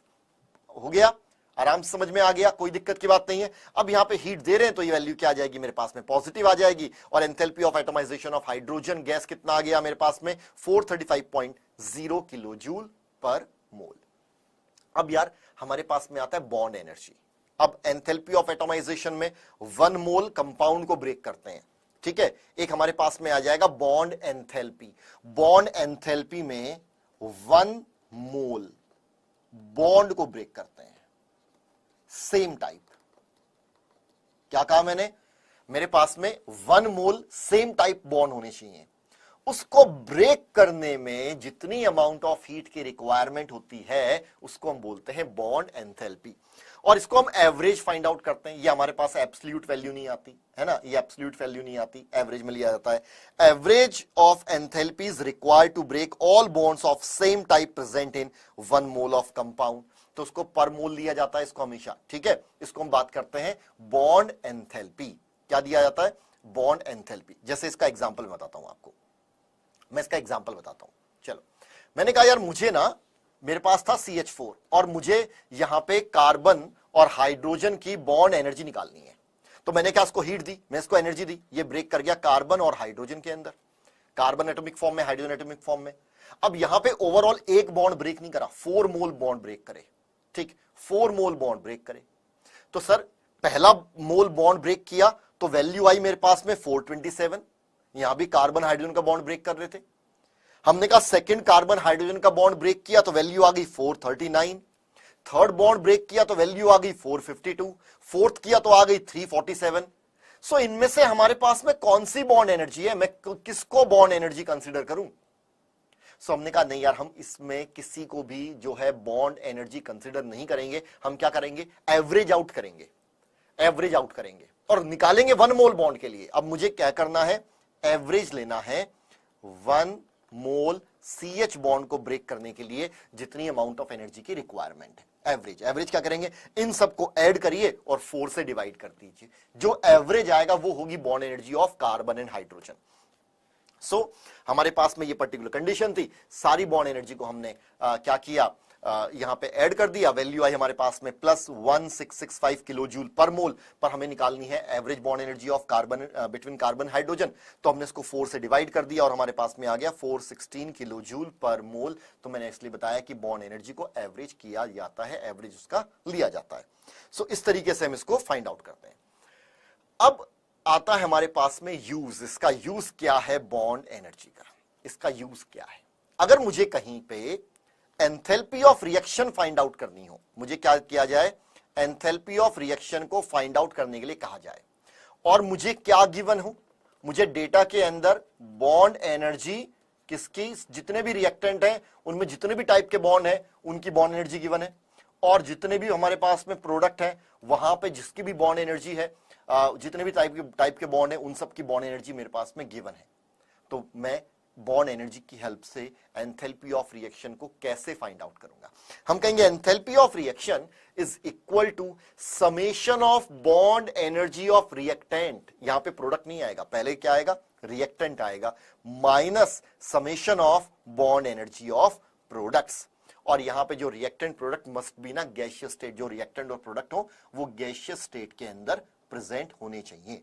Speaker 1: हो गया, आराम से समझ में आ गया, कोई दिक्कत की बात नहीं है। अब यहां पे हीट दे रहे हैं तो ये वैल्यू क्या आ जाएगी मेरे पास में? पॉजिटिव आ जाएगी। और enthalpy of atomization of hydrogen gas कितना आ गया मेरे पास में? 435.0 किलोजूल पर मोल। अब यार हमारे पास में आता है बॉन्ड एनर्जी। अब एंथैल्पी ऑफ एटोमाइजेशन में 1 मोल कंपाउंड को ब्रेक करते हैं, ठीक है। एक हमारे पास में आ जाएगा बॉन्ड एंथैल्पी। बॉन्ड एंथैल्पी में 1 मोल बॉन्ड को ब्रेक करते हैं, सेम टाइप। क्या कहा मैंने? मेरे पास में 1 मोल सेम टाइप बॉन्ड होने चाहिए। उसको ब्रेक करने में जितनी अमाउंट ऑफ हीट की रिक्वायरमेंट होती है उसको हम बोलते हैं बॉन्ड एंथैल्पी। और इसको हम एवरेज फाइंड आउट करते हैं। ये हमारे पास एब्सोल्यूट वैल्यू नहीं आती है ना, ये एब्सोल्यूट वैल्यू नहीं आती, एवरेज में लिया जाता है। Average of enthalpy is required to break all bonds of same type present in 1 mole of compound. तो उसको पर मोल लिया जाता है इसको हमेशा, ठीक है। इसको हम बात करते हैं बॉन्ड एंथैल्पी। क्या दिया जाता है? Bond enthalpy. जैसे इसका एग्जांपल बताता हूं आपको, मैं इसका एग्जांपल बताता हूं। चलो, मैंने कहा यार मुझे ना, मेरे पास था CH4 और मुझे यहां पे कार्बन और हाइड्रोजन की बॉन्ड एनर्जी निकालनी है। तो मैंने क्या इसको हीट दी, मैं इसको एनर्जी दी, ये ब्रेक कर गया कार्बन और हाइड्रोजन के अंदर, कार्बन एटॉमिक फॉर्म में, हाइड्रोजन एटॉमिक फॉर्म में। अब यहां पे ओवरऑल एक बॉन्ड ब्रेक नहीं करा, 4 मोल बॉन्ड ब्रेक करे, ठीक, 4 मोल बॉन्ड ब्रेक करे। तो सर पहला मोल बॉन्ड ब्रेक किया तो वैल्यू आई मेरे पास में 427, यहां भी कार्बन हाइड्रोजन का बॉन्ड ब्रेक कर रहे थे। हमने कहा सेकंड कार्बन हाइड्रोजन का बॉन्ड ब्रेक किया तो वैल्यू आ गई 439, थर्ड बॉन्ड ब्रेक किया तो वैल्यू आ गई 452, फोर्थ किया तो आ गई 347। सो इनमें से हमारे पास में कौन सी बॉन्ड एनर्जी है, मैं किसको बॉन्ड एनर्जी कंसीडर करूं? सो हमने कहा नहीं यार, हम इसमें किसी को भी जो है बॉन्ड एनर्जी कंसीडर नहीं करेंगे। हम क्या करेंगे? एवरेज आउट करेंगे, एवरेज आउट करेंगे और निकालेंगे 1 मोल बॉन्ड के लिए। अब मुझे क्या करना है? एवरेज लेना है 1 मोल CH बॉन्ड को ब्रेक करने के लिए जितनी अमाउंट ऑफ एनर्जी की रिक्वायरमेंट है। एवरेज, एवरेज क्या करेंगे? इन सबको ऐड करिए और 4 से डिवाइड कर दीजिए। जो एवरेज आएगा वो होगी bond energy of carbon and hydrogen. So हमारे पास में ये पर्टिकुलर कंडीशन थी, सारी बॉन्ड एनर्जी को हमने क्या किया, यहां पे ऐड कर दिया। वैल्यू आई हमारे पास में प्लस 1665 किलो जूल पर मोल, पर हमें निकालनी है average bond energy of carbon between carbon hydrogen. तो हमने इसको 4 से डिवाइड कर दिया और हमारे पास में आ गया 416 किलो जूल पर मोल। तो मैंने इसलिए बताया कि बॉन्ड एनर्जी को एवरेज किया जाता है, एवरेज उसका लिया जाता है। सो इस तरीके से हम इसको फाइंड आउट करते हैं। अब आता है हमारे पास में यूज। इसका यूज क्या है बॉन्ड एनर्जी का? इसका यूज क्या है? अगर मुझे कहीं पे enthalpy of reaction find out करनी हो, मुझे क्या किया जाए? एंथैल्पी ऑफ रिएक्शन को फाइंड आउट करने के लिए कहा जाए, और मुझे क्या गिवन हो? मुझे डेटा के अंदर बॉन्ड एनर्जी किसकी, जितने भी रिएक्टेंट हैं उनमें जितने भी टाइप के बॉन्ड हैं उनकी बॉन्ड एनर्जी गिवन है, और जितने भी हमारे पास में प्रोडक्ट है वहां पे जिसकी भी बॉन्ड एनर्जी है, जितने भी टाइप के बॉन्ड है उन सब की बॉन्ड एनर्जी मेरे पास में गिवन है। तो मैं बॉन्ड एनर्जी की हेल्प से एंथैल्पी ऑफ रिएक्शन को कैसे फाइंड आउट करूंगा? हम कहेंगे enthalpy of reaction is equal to summation of bond energy of reactant. यहां पे प्रोडक्ट नहीं आएगा, पहले क्या आएगा? रिएक्टेंट आएगा, minus summation of bond energy of products. और यहां पे जो रिएक्टेंट प्रोडक्ट मस्ट बी ना गैसियस स्टेट, जो रिएक्टेंट और प्रोडक्ट हो वो गैसियस स्टेट के अंदर प्रेजेंट होने चाहिए।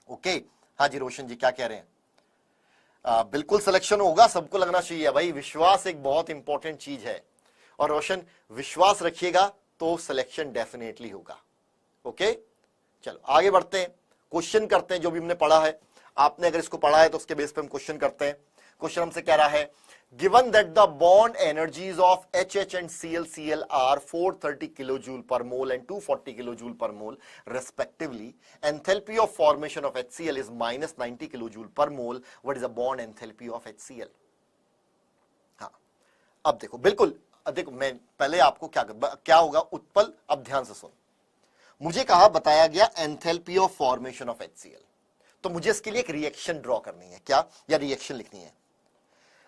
Speaker 1: ओके, हाँ जी रोशन जी क्या कह रहे हैं? बिल्कुल सिलेक्शन होगा, सबको लगना चाहिए भाई। विश्वास एक बहुत इंपॉर्टेंट चीज है, और रोशन विश्वास रखिएगा तो सिलेक्शन डेफिनेटली होगा। ओके, चलो आगे बढ़ते हैं, क्वेश्चन करते हैं जो भी हमने पढ़ा है। आपने अगर इसको पढ़ा है तो उसके बेस पे हम क्वेश्चन करते हैं। क्वेश्चन हमसे कह रहा है, given that the bond energies of HH and ClCl are 430 kilojoule per mole and 240 kilojoule per mole respectively, enthalpy of formation of HCl is minus 90 kilojoule per mole. What is the bond enthalpy of HCl? हाँ, अब देखो, बिल्कुल देखो, मैं पहले आपको क्या होगा उत्पल, अब ध्यान से सुन। मुझे कहा, बताया गया enthalpy of formation of HCl, तो मुझे इसके लिए एक रिएक्शन ड्रॉ करनी है, क्या, या रिएक्शन लिखनी है।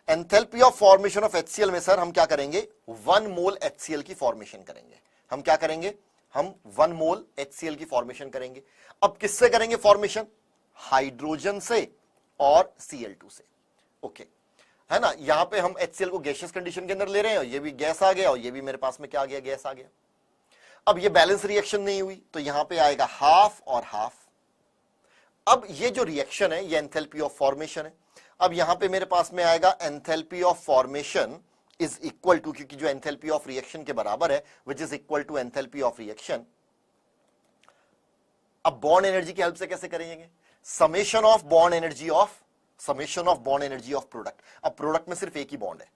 Speaker 1: Enthalpy of formation of HCl में सर हम क्या करेंगे? 1 मोल HCl की फॉर्मेशन करेंगे। हम क्या करेंगे? हम 1 मोल HCl की फॉर्मेशन करेंगे। अब किससे करेंगे फॉर्मेशन? हाइड्रोजन से और Cl2 से। ओके, है ना। यहां पे हम HCl को गैसियस कंडीशन के अंदर ले रहे हैं, ये भी गैस आ गया और ये भी मेरे पास में क्या आ गया? गैस आ गया। अब ये बैलेंस रिएक्शन नहीं हुई तो यहां पे आएगा हाफ और हाफ। अब ये जो रिएक्शन है ये एंथैल्पी ऑफ फॉर्मेशन है। अब यहां पे मेरे पास में आएगा enthalpy of formation is equal to, क्योंकि जो एंथैल्पी ऑफ रिएक्शन के बराबर है, which is equal to enthalpy of reaction. अब बॉन्ड एनर्जी की हेल्प से कैसे करेंगे? Summation of bond energy of product. अब प्रोडक्ट में सिर्फ एक ही बॉन्ड है,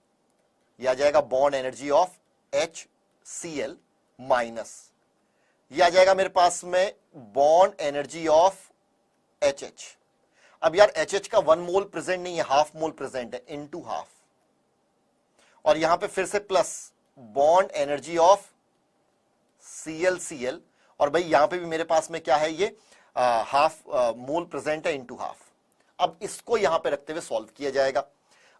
Speaker 1: यह आ जाएगा bond energy of HCl minus, यह आ जाएगा मेरे पास में बॉन्ड एनर्जी ऑफ HH। अब यार HH का 1 मोल प्रेजेंट नहीं है, हाफ मोल प्रेजेंट है, इनटू हाफ, और यहां पे फिर से plus bond energy of ClCl, और भाई यहां पे भी मेरे पास में क्या है, ये हाफ मोल प्रेजेंट है इनटू हाफ। अब इसको यहां पे रखते हुए सॉल्व किया जाएगा।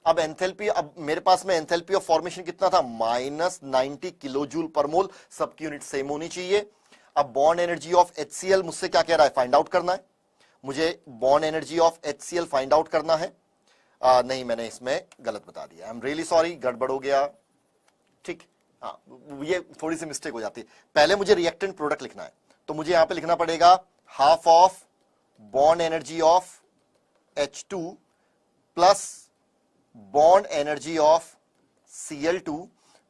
Speaker 1: अब एंथैल्पी, अब मेरे पास में एंथैल्पी ऑफ फॉर्मेशन कितना था, -90 किलो जूल पर मोल, सबकी यूनिट सेम होनी चाहिए। अब बॉन्ड एनर्जी ऑफ HCl मुझसे क्या कह रहा है, फाइंड आउट करना है मुझे, bond energy of HCl find out करना है। नहीं, मैंने इसमें गलत बता दिया, आई एम रियली सॉरी, गड़बड़ हो गया। ठीक, हाँ, ये थोड़ी सी मिस्टेक हो जाती है। पहले मुझे रिएक्टेंट प्रोडक्ट लिखना है, तो मुझे यहां पे लिखना पड़ेगा half of bond energy of H2 plus bond energy of Cl2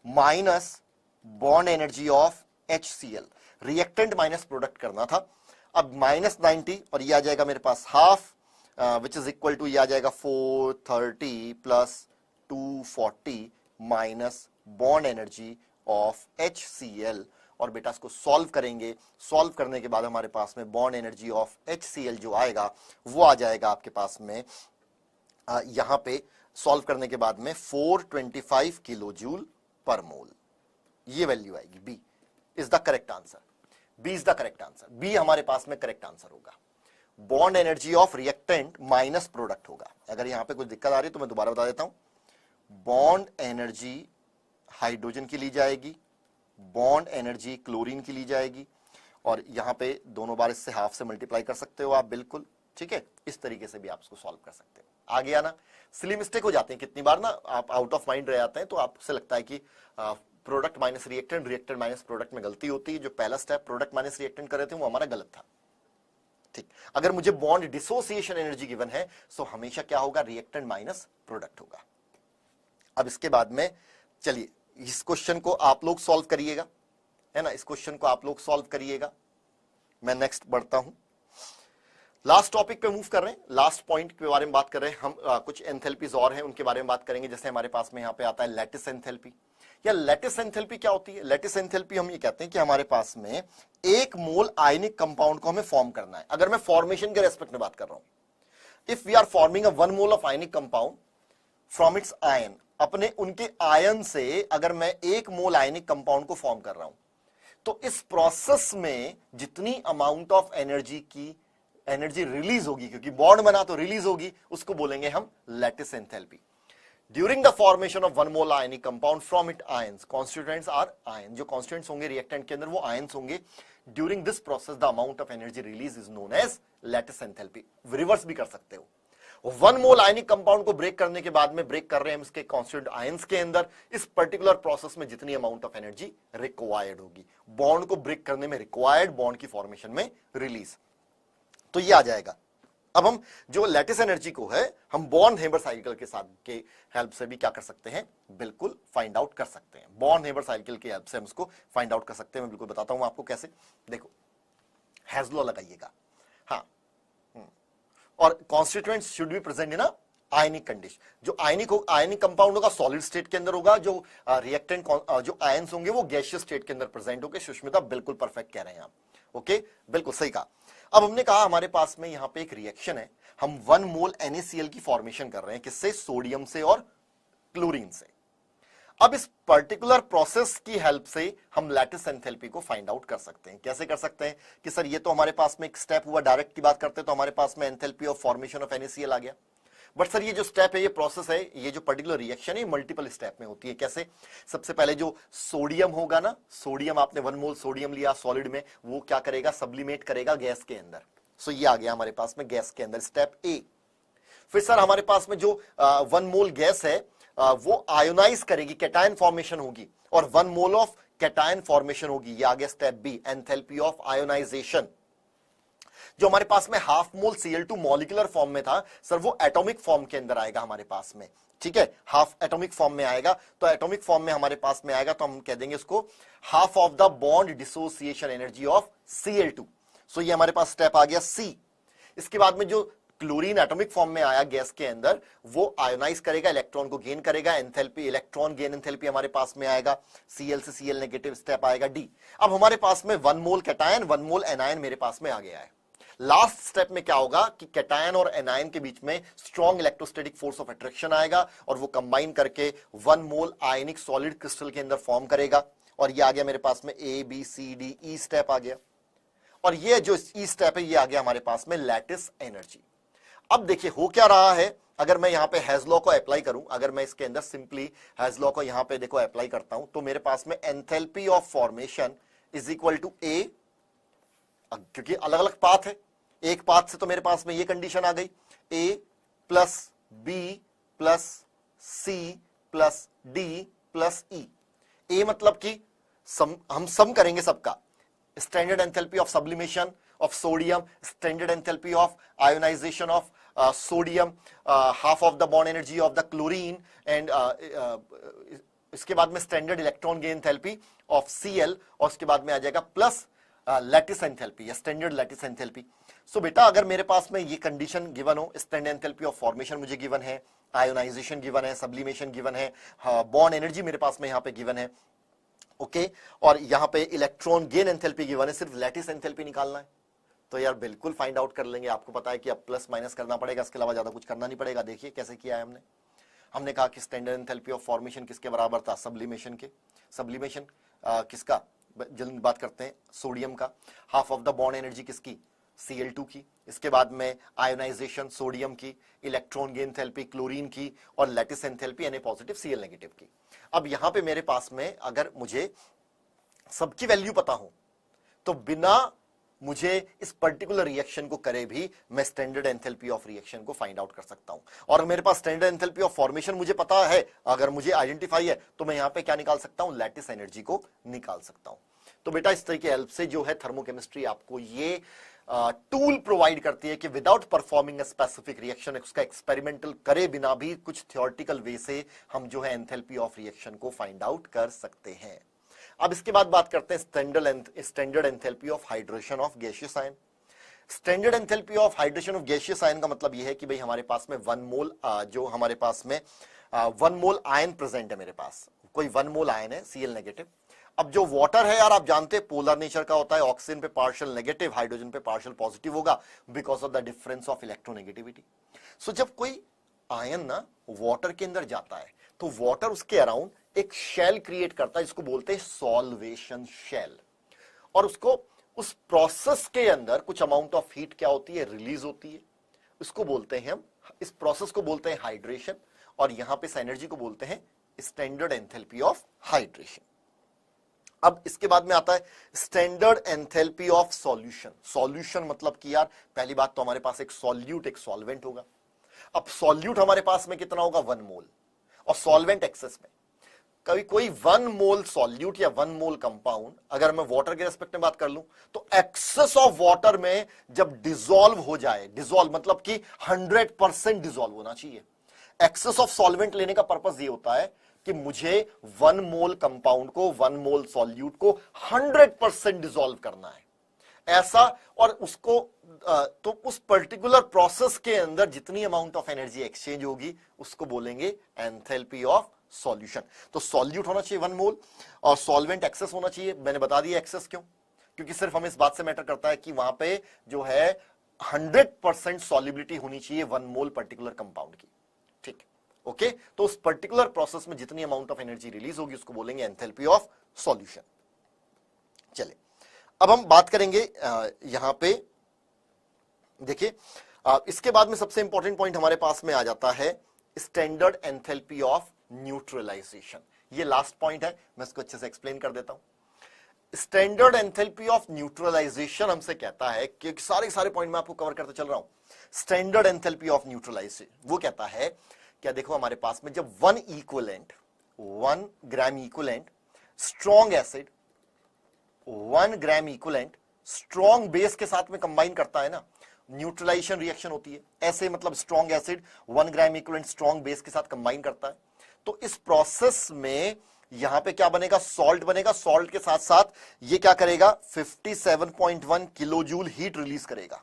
Speaker 1: minus bond energy of HCl। Reactant minus product करना था। अब -90 और ये आ जाएगा मेरे पास half, which is equal to, ये आ जाएगा 430 plus 240 minus bond energy of HCl, और बेटा इसको सॉल्व करेंगे। सॉल्व करने के बाद हमारे पास में बॉन्ड एनर्जी ऑफ HCl जो आएगा वो आ जाएगा आपके पास में, यहां पे सॉल्व करने के बाद में 425 किलो जूल पर मोल, ये वैल्यू आएगी। B is the correct answer, B is the correct answer, B हमारे पास में करेक्ट आंसर होगा। Bond energy of reactant minus product होगा। अगर यहां पे कुछ दिक्कत आ रही है तो मैं दोबारा बता देता हूं, बॉन्ड एनर्जी हाइड्रोजन की ली जाएगी, बॉन्ड एनर्जी क्लोरीन की ली जाएगी, और यहां पे दोनों बार इससे हाफ से मल्टीप्लाई कर सकते हो आप, बिल्कुल ठीक है। इस तरीके से भी आप इसको सॉल्व कर सकते हो। आ गया ना, सिली मिस्टेक हो जाती है कितनी बार ना, आप आउट ऑफ माइंड रह जाते हैं, तो आपसे लगता है कि product minus reactant, reactant minus product में गलती होती है। जो पहला स्टेप प्रोडक्ट माइनस रिएक्टेंट कर रहे थे वो हमारा गलत था। ठीक, अगर मुझे बॉन्ड डिसोसिएशन एनर्जी गिवन है तो हमेशा क्या होगा, रिएक्टेंट माइनस प्रोडक्ट होगा। अब इसके बाद में चलिए इस क्वेश्चन को आप लोग सॉल्व करिएगा, है ना, इस क्वेश्चन को आप लोग सॉल्व करिएगा। मैं नेक्स्ट बढ़ता हूं, लास्ट टॉपिक पे मूव कर रहे हैं, लास्ट पॉइंट के बारे में बात कर रहे हैं हम। कुछ एंथैल्पीज और हैं उनके बारे में बात करेंगे। जैसे हमारे पास में यहाँ पे आता है लैटिस एंथैल्पी। या लैटिस एंथैल्पी क्या होती है, लैटिस एंथैल्पी हम ये कहते हैं कि हमारे पास में 1 मोल आयनिक कंपाउंड को हमें फॉर्म करना है। अगर मैं फॉर्मेशन के रेस्पेक्ट में बात कर रहा हूं, if we are forming a 1 mole of ionic compound from its ion, अपने उनके आयन से अगर मैं 1 मोल आयनिक कंपाउंड को फॉर्म कर रहा हूं, तो इस प्रोसेस में जितनी अमाउंट ऑफ एनर्जी रिलीज होगी, क्योंकि बॉन्ड बना तो रिलीज होगी, उसको बोलेंगे हम lattice enthalpy. During the formation of 1 mole ionic compound from it ions, constituents are ion, जो कॉन्स्टिट्यूएंट्स होंगे रिएक्टेंट के अंदर वो आयंस होंगे। During this process the amount of energy release is known as lattice enthalpy. Reverse भी कर सकते हो, 1 मोल आयनिक कंपाउंड को ब्रेक करने के बाद में ब्रेक कर रहे हैं इसके कॉन्स्टिट्यूएंट आयंस के अंदर, इस पर्टिकुलर प्रोसेस में जितनी अमाउंट ऑफ एनर्जी रिक्वायर्ड होगी, बॉन्ड को ब्रेक करने में रिक्वायर्ड, बॉन्ड की फॉर्मेशन में रिलीज, तो ये आ जाएगा। अब हम जो लैटिस एनर्जी को है हम बॉर्न-हेबर साइकिल के साथ के हेल्प से भी क्या कर सकते हैं, बिल्कुल फाइंड आउट कर सकते हैं। बॉर्न-हेबर साइकिल की हेल्प से हम इसको फाइंड आउट कर सकते हैं। मैं बिल्कुल बताता हूं आपको कैसे। देखो, हैज़ लॉ लगाइएगा, हाँ, और constituents should be present in ionic condition. जो आयनिक कंपाउंड होगा सॉलिड स्टेट के अंदर होगा, जो रिएक्टेंट जो आयंस होंगे वो गैसियस स्टेट के अंदर प्रेजेंट होंगे। सुष्मिता बिल्कुल परफेक्ट कह रहे हैं आप, ओके, बिल्कुल सही कहा। अब हमने कहा हमारे पास में यहां पे एक रिएक्शन है, हम 1 मोल NaCl की फॉर्मेशन कर रहे हैं, किससे, सोडियम से और क्लोरीन से। अब इस पर्टिकुलर प्रोसेस की हेल्प से हम लैटिस एंथैल्पी को फाइंड आउट कर सकते हैं। कैसे कर सकते हैं कि सर ये तो हमारे पास में एक स्टेप हुआ, डायरेक्ट की बात करते हैं तो हमारे पास में enthalpy of formation of NaCl आ गया। बट सर ये जो स्टेप है, ये प्रोसेस है, ये जो पर्टिकुलर रिएक्शन है मल्टीपल स्टेप में होती है। कैसे, सबसे पहले जो सोडियम होगा ना, सोडियम आपने 1 मोल सोडियम लिया सॉलिड में, वो क्या करेगा, सब्लिमेट करेगा गैस के अंदर। सो ये आ गया हमारे पास में गैस के अंदर, स्टेप ए। फिर सर हमारे पास में जो 1 मोल गैस है वो आयोनाइज करेगी, कैटायन फॉर्मेशन होगी, और 1 मोल ऑफ कैटायन फॉर्मेशन होगी। ये आ गया step B, enthalpy of ionisation. जो हमारे पास में half mole Cl2 molecular form में था, सर वो एटॉमिक फॉर्म के अंदर आएगा हमारे पास में, ठीक है, हाफ एटॉमिक फॉर्म में आएगा। तो एटॉमिक फॉर्म में हमारे पास में आएगा तो हम कह देंगे इसको half of the bond dissociation energy of Cl2। सो ये हमारे पास स्टेप आ गया सी। इसके बाद में जो क्लोरीन एटॉमिक फॉर्म में आया गैस के अंदर, वो आयोनाइज करेगा, इलेक्ट्रॉन को गेन करेगा, एंथैल्पी, इलेक्ट्रॉन गेन एंथैल्पी हमारे पास में आएगा, Cl से Cl नेगेटिव, स्टेप आएगा डी। अब हमारे पास में 1 मोल कैटायन 1 मोल एनायन मेरे पास में आ गया है। लास्ट स्टेप में क्या होगा कि कैटायन और एनायन के बीच में strong electrostatic force of attraction आएगा और वो कंबाइन करके 1 मोल आयनिक सॉलिड क्रिस्टल के अंदर फॉर्म करेगा। और ये आ गया मेरे पास में A B C D E step आ गया, और ये जो ई स्टेप है ये आ गया हमारे पास में लैटिस एनर्जी। अब देखिए हो क्या रहा है, अगर मैं यहां पे हेज लॉ को अप्लाई करूं, अगर मैं इसके अंदर सिंपली हेज लॉ को यहां पे देखो अप्लाई करता हूं, तो मेरे पास में enthalpy of formation is equal to A, क्योंकि अलग अलग पाथ है, एक पाथ से तो मेरे पास में ये कंडीशन आ गई, A plus B plus C plus D plus E. A मतलब कि हम सम करेंगे सबका, standard enthalpy of sublimation of sodium, standard enthalpy of ionization of sodium, half of the bond energy of the chlorine, and इसके बाद में standard electron gain enthalpy of Cl, और उसके बाद में आ जाएगा प्लस लैटिस एंथैल्पी या स्टैंडर्ड लैटिस एंथैल्पी। सो बेटा अगर मेरे पास में ये कंडीशन गिवन हो, स्टैंडर्ड एंथैल्पी ऑफ फॉर्मेशन मुझे गिवन है, आयोनाइजेशन गिवन है, सब्लिमेशन गिवन है, बॉन्ड एनर्जी मेरे पास में यहाँ पे गिवन है, ओके, और यहाँ पे इलेक्ट्रॉन गेन एंथैल्पी गिवन है, सिर्फ लैटिस एंथैल्पी निकालना है, तो यार बिल्कुल फाइंड आउट कर लेंगे। आपको पता है कि अब प्लस माइनस करना पड़ेगा, इसके अलावा ज्यादा कुछ करना नहीं पड़ेगा। देखिए कैसे किया है हमने कहा कि स्टैंडर्ड एंथैल्पी ऑफ फॉर्मेशन किसके बराबर था, सब्लिमेशन के। सब्लिमेशन किसका, जल्दी बात करते हैं, सोडियम का। Half of the bond energy किसकी, Cl2 की। इसके बाद में आयोनाइजेशन सोडियम की, इलेक्ट्रॉन गेन एंथैल्पी क्लोरीन की, और lattice enthalpy Na positive Cl negative की। अब यहां पे मेरे पास में अगर मुझे सबकी वैल्यू पता हो तो बिना मुझे इस पर्टिकुलर रिएक्शन को करे भी मैं स्टैंडर्ड एंथैल्पी ऑफ रिएक्शन को फाइंड आउट कर सकता हूं। और मेरे पास स्टैंडर्ड एंथैल्पी ऑफ फॉर्मेशन मुझे पता है, अगर मुझे आइडेंटिफाई है, तो मैं यहां पे क्या निकाल सकता हूं, लैटिस एनर्जी को निकाल सकता हूं। तो बेटा इस तरीके हेल्प से जो है थर्मोकेमिस्ट्री आपको ये टूल प्रोवाइड करती है कि विदाउट परफॉर्मिंग स्पेसिफिक रिएक्शन, उसका एक्सपेरिमेंटल करे बिना भी कुछ थियोरेटिकल वे से हम जो है एंथैल्पी ऑफ रिएक्शन को फाइंड आउट कर सकते हैं। अब इसके बाद बात करते हैं standard enthalpy of hydration of gaseous ion. Standard enthalpy of hydration of gaseous ion का मतलब यह है कि भाई हमारे पास में 1 मोल जो हमारे पास में 1 मोल आयन प्रेजेंट है, मेरे पास कोई 1 मोल आयन है Cl नेगेटिव। अब जो वाटर है यार आप जानते हैं पोलर नेचर का होता है, ऑक्सीजन पे पार्शियल नेगेटिव, हाइड्रोजन पे पार्शियल पॉजिटिव होगा because of the difference of electronegativity. So जब कोई आयन ना वाटर के अंदर जाता है तो वाटर उसके अराउंड एक शेल क्रिएट करता है जिसको बोलते हैं सॉल्वेशन शेल, और उसको उस प्रोसेस के अंदर कुछ अमाउंट ऑफ हीट क्या होती है, रिलीज होती है। इसको बोलते हैं हम, इस प्रोसेस को बोलते हैं हाइड्रेशन, और यहां पे इस एनर्जी को बोलते हैं स्टैंडर्ड एंथैल्पी ऑफ हाइड्रेशन। अब इसके बाद में आता है standard enthalpy of solution. Solution मतलब कि यार पहली बात तो हमारे पास एक सॉल्यूट एक सॉल्वेंट होगा। अब सॉल्यूट हमारे पास में कितना होगा, 1 मोल, और सॉल्वेंट एक्सेस में। कभी कोई 1 मोल सॉल्यूट या 1 मोल कंपाउंड अगर मैं वाटर के रेस्पेक्ट में बात कर लूं तो एक्सेस ऑफ वाटर में जब डिसॉल्व हो जाए, डिसॉल्व मतलब कि 100% डिसॉल्व होना चाहिए। एक्सेस ऑफ सॉल्वेंट लेने का पर्पस ये होता है कि मुझे 1 मोल कंपाउंड को 1 मोल सॉल्यूट को 100% डिसॉल्व करना है ऐसा, और उसको तो उस पर्टिकुलर प्रोसेस के अंदर जितनी अमाउंट ऑफ एनर्जी एक्सचेंज होगी उसको बोलेंगे एंथैल्पी ऑफ सॉल्यूशन। तो सॉल्यूट होना चाहिए 1 मोल और सॉल्वेंट एक्सेस होना चाहिए। मैंने बता दिया एक्सेस क्यों, क्योंकि सिर्फ हमें इस बात से मैटर करता है कि वहां पे जो है 100% सॉल्युबिलिटी होनी चाहिए 1 मोल पर्टिकुलर कंपाउंड की, ठीक, ओके। तो उस पर्टिकुलर प्रोसेस में जितनी अमाउंट ऑफ एनर्जी रिलीज होगी उसको बोलेंगे एंथैल्पी ऑफ सॉल्यूशन। चलिए अब हम बात करेंगे यहां पे देखिए, इसके बाद में सबसे इंपॉर्टेंट पॉइंट हमारे पास में आ जाता है स्टैंडर्ड एंथैल्पी ऑफ न्यूट्रलाइजेशन। ये लास्ट पॉइंट है, मैं इसको अच्छे से एक्सप्लेन कर देता हूं। स्टैंडर्ड एंथैल्पी ऑफ न्यूट्रलाइजेशन हमसे कहता है कि सारे पॉइंट मैं आपको कवर करते चल रहा हूं। स्टैंडर्ड एंथैल्पी ऑफ न्यूट्रलाइजेशन वो कहता है क्या, देखो हमारे पास में जब 1 gram equivalent strong acid 1 gram equivalent strong base के साथ में कंबाइन करता है ना, न्यूट्रलाइजेशन रिएक्शन होती है। ऐसे मतलब strong acid 1 gram equivalent strong base के साथ कंबाइन करता है, तो इस प्रोसेस में यहां पे क्या बनेगा, सॉल्ट बनेगा। सॉल्ट के साथ साथ ये क्या करेगा, 57.1 किलो जूल हीट रिलीज करेगा,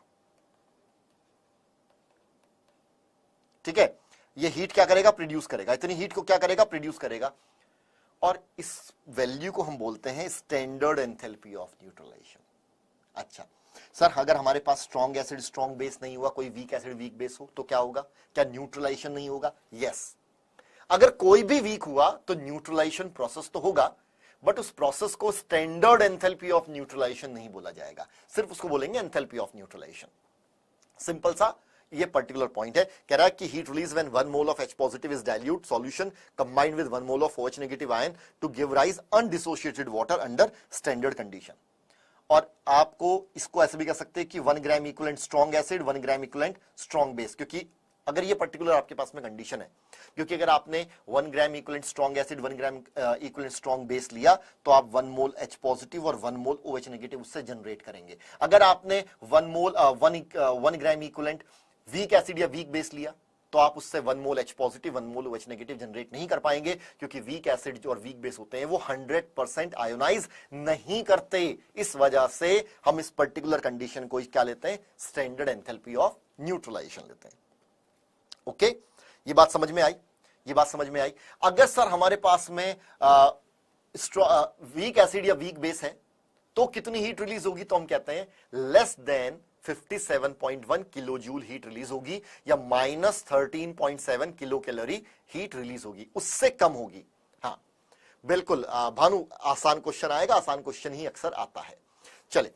Speaker 1: ठीक है। ये हीट क्या करेगा, प्रोड्यूस करेगा, इतनी हीट को क्या करेगा, प्रोड्यूस करेगा, और इस वैल्यू को हम बोलते हैं स्टैंडर्ड एंथैल्पी ऑफ न्यूट्रलाइजेशन। अच्छा, सर अगर हमारे पास स्ट्रॉन्ग एसिड स्ट्रॉन्ग बेस नहीं हुआ, कोई वीक एसिड वीक बेस हो तो क्या होगा? क्या न्यूट्रलाइजेशन नहीं होगा? यस। अगर कोई भी वीक हुआ तो न्यूट्रलाइजेशन प्रोसेस तो होगा, बट उस प्रोसेस को स्टैंडर्ड एंथैल्पी ऑफ न्यूट्रलाइजेशन नहीं बोला जाएगा, सिर्फ उसको बोलेंगे एंथैल्पी ऑफ न्यूट्रलाइजेशन। सिंपल सा ये पर्टिकुलर पॉइंट है। कह रहा है कि heat release when 1 mole of H positive is dilute solution combined with 1 mole of OH negative ion to give rise undissociated water under standard condition. और आपको इसको ऐसे भी कह सकते हैं कि 1 gram equivalent strong acid 1 gram equivalent strong base, क्योंकि अगर ये पर्टिकुलर आपके पास में कंडीशन है, क्योंकि अगर आपने 1 gram equivalent strong acid 1 gram equivalent strong base लिया तो आप 1 मोल H पॉजिटिव और 1 मोल OH नेगेटिव उससे जनरेट करेंगे। अगर आपने 1 ग्राम इक्विवेलेंट वीक एसिड या वीक बेस लिया तो आप उससे 1 मोल H पॉजिटिव 1 मोल OH नेगेटिव जनरेट नहीं कर पाएंगे, क्योंकि वीक एसिड जो और वीक बेस होते हैं वो 100% आयोनाइज नहीं करते। इस वजह से हम इस पर्टिकुलर कंडीशन को क्या लेते हैं? स्टैंडर्ड एंथैल्पी ऑफ न्यूट्रलाइजेशन लेते हैं। ओके, ये बात समझ में आई? ये बात समझ में आई। अगर सर हमारे पास में वीक एसिड या वीक बेस है तो कितनी हीट रिलीज होगी? तो हम कहते हैं less than 57.1 kilo joule heat release होगी या -13.7 किलो कैलोरी हीट रिलीज होगी, उससे कम होगी। हाँ बिल्कुल भानु, आसान क्वेश्चन आएगा, आसान क्वेश्चन ही अक्सर आता है। चले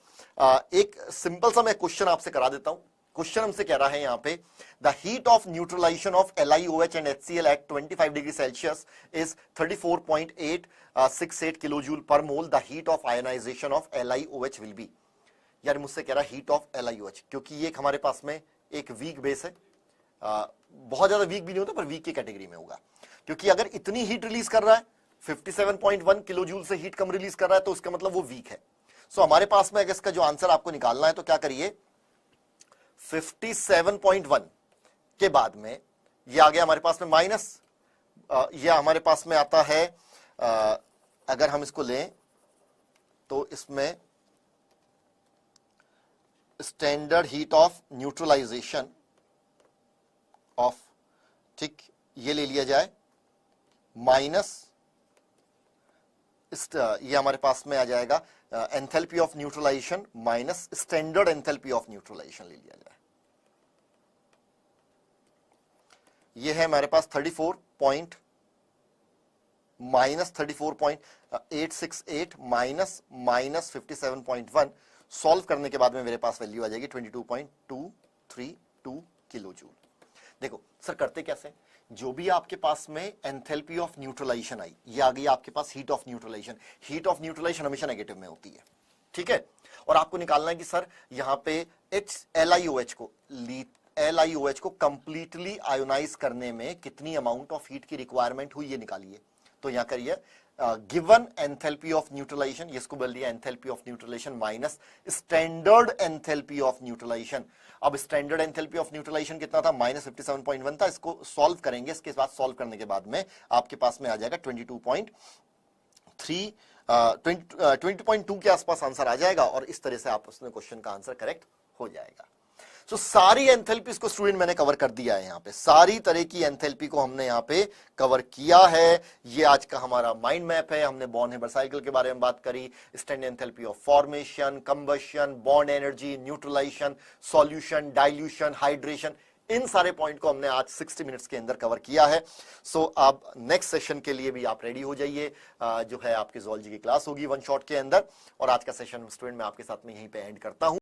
Speaker 1: एक सिंपल सा मैं क्वेश्चन आपसे करा देता हूं। क्वेश्चन हमसे कह रहा है यहां पे, the heat of neutralisation of LiOH and HCl at 25 degree Celsius is 34.868 kilo joule per mole. The heat of ionisation of LiOH will be. यार मुझसे कह रहा है हीट ऑफ LiOH, क्योंकि ये हमारे पास में एक वीक बेस है, बहुत ज्यादा वीक भी नहीं होता पर वीक की कैटेगरी में होगा, क्योंकि अगर इतनी हीट रिलीज कर रहा है 57.1 किलो जूल से हीट कम रिलीज कर रहा है तो उसका मतलब वो वीक है। सो हमारे पास में अगर इसका जो आंसर आपको निकालना है तो क्या करिए, 57.1 के बाद में ये आ गया हमारे पास में माइनस, ये हमारे पास में आता है, अगर हम इसको लें तो इसमें standard heat of neutralisation of, ठीक, ये ले लिया जाए माइनस, ये हमारे पास में आ जाएगा enthalpy of neutralisation minus standard enthalpy of neutralisation ले लिया जाए। ये है हमारे पास 34.868 माइनस 57.1। सॉल्व करने के बाद में मेरे पास वैल्यू आ जाएगी 22.232 किलो जूल। देखो सर करते कैसे, जो भी आपके पास में एंथैल्पी ऑफ न्यूट्रलाइजेशन आई, ये आ गई आपके पास heat of neutralization. Heat of neutralization हमेशा नेगेटिव में होती है, ठीक है, और आपको निकालना है कि सर यहां पे LiOH को कंप्लीटली आयोनाइज करने में कितनी अमाउंट ऑफ हीट की रिक्वायरमेंट हुई, ये निकालिए। तो यहां करिए गिवन एंथैल्पी ऑफ न्यूट्रलाइजेशन, इसको बोल दिया enthalpy of neutralisation minus standard enthalpy of neutralisation. अब स्टैंडर्ड एंथैल्पी ऑफ न्यूट्रलाइजेशन कितना था? -57.1 था। इसको सॉल्व करेंगे, इसके बाद सॉल्व करने के बाद में आपके पास में आ जाएगा 22.2 के आसपास आंसर आ जाएगा, और इस तरह से आप उसमें क्वेश्चन का आंसर करेक्ट हो जाएगा। तो सारी एंथैल्पीज को स्टूडेंट मैंने कवर कर दिया है। यहाँ पे सारी तरह की एंथैल्पी को हमने यहाँ पे कवर किया है। ये आज का हमारा माइंड मैप है। हमने बॉर्न हेबर साइकिल के बारे में बात करी, standard enthalpy of formation, combustion, bond energy, neutralization, solution, dilution, hydration, इन सारे पॉइंट को हमने आज 60 मिनट्स के अंदर कवर किया है। सो अब नेक्स्ट सेशन के लिए भी आप रेडी हो जाइए, जो है आपकी ज़ूलॉजी की क्लास होगी 1 शॉट के अंदर। और आज का सेशन स्टूडेंट मैं आपके साथ में यहीं पे एंड करता हूं।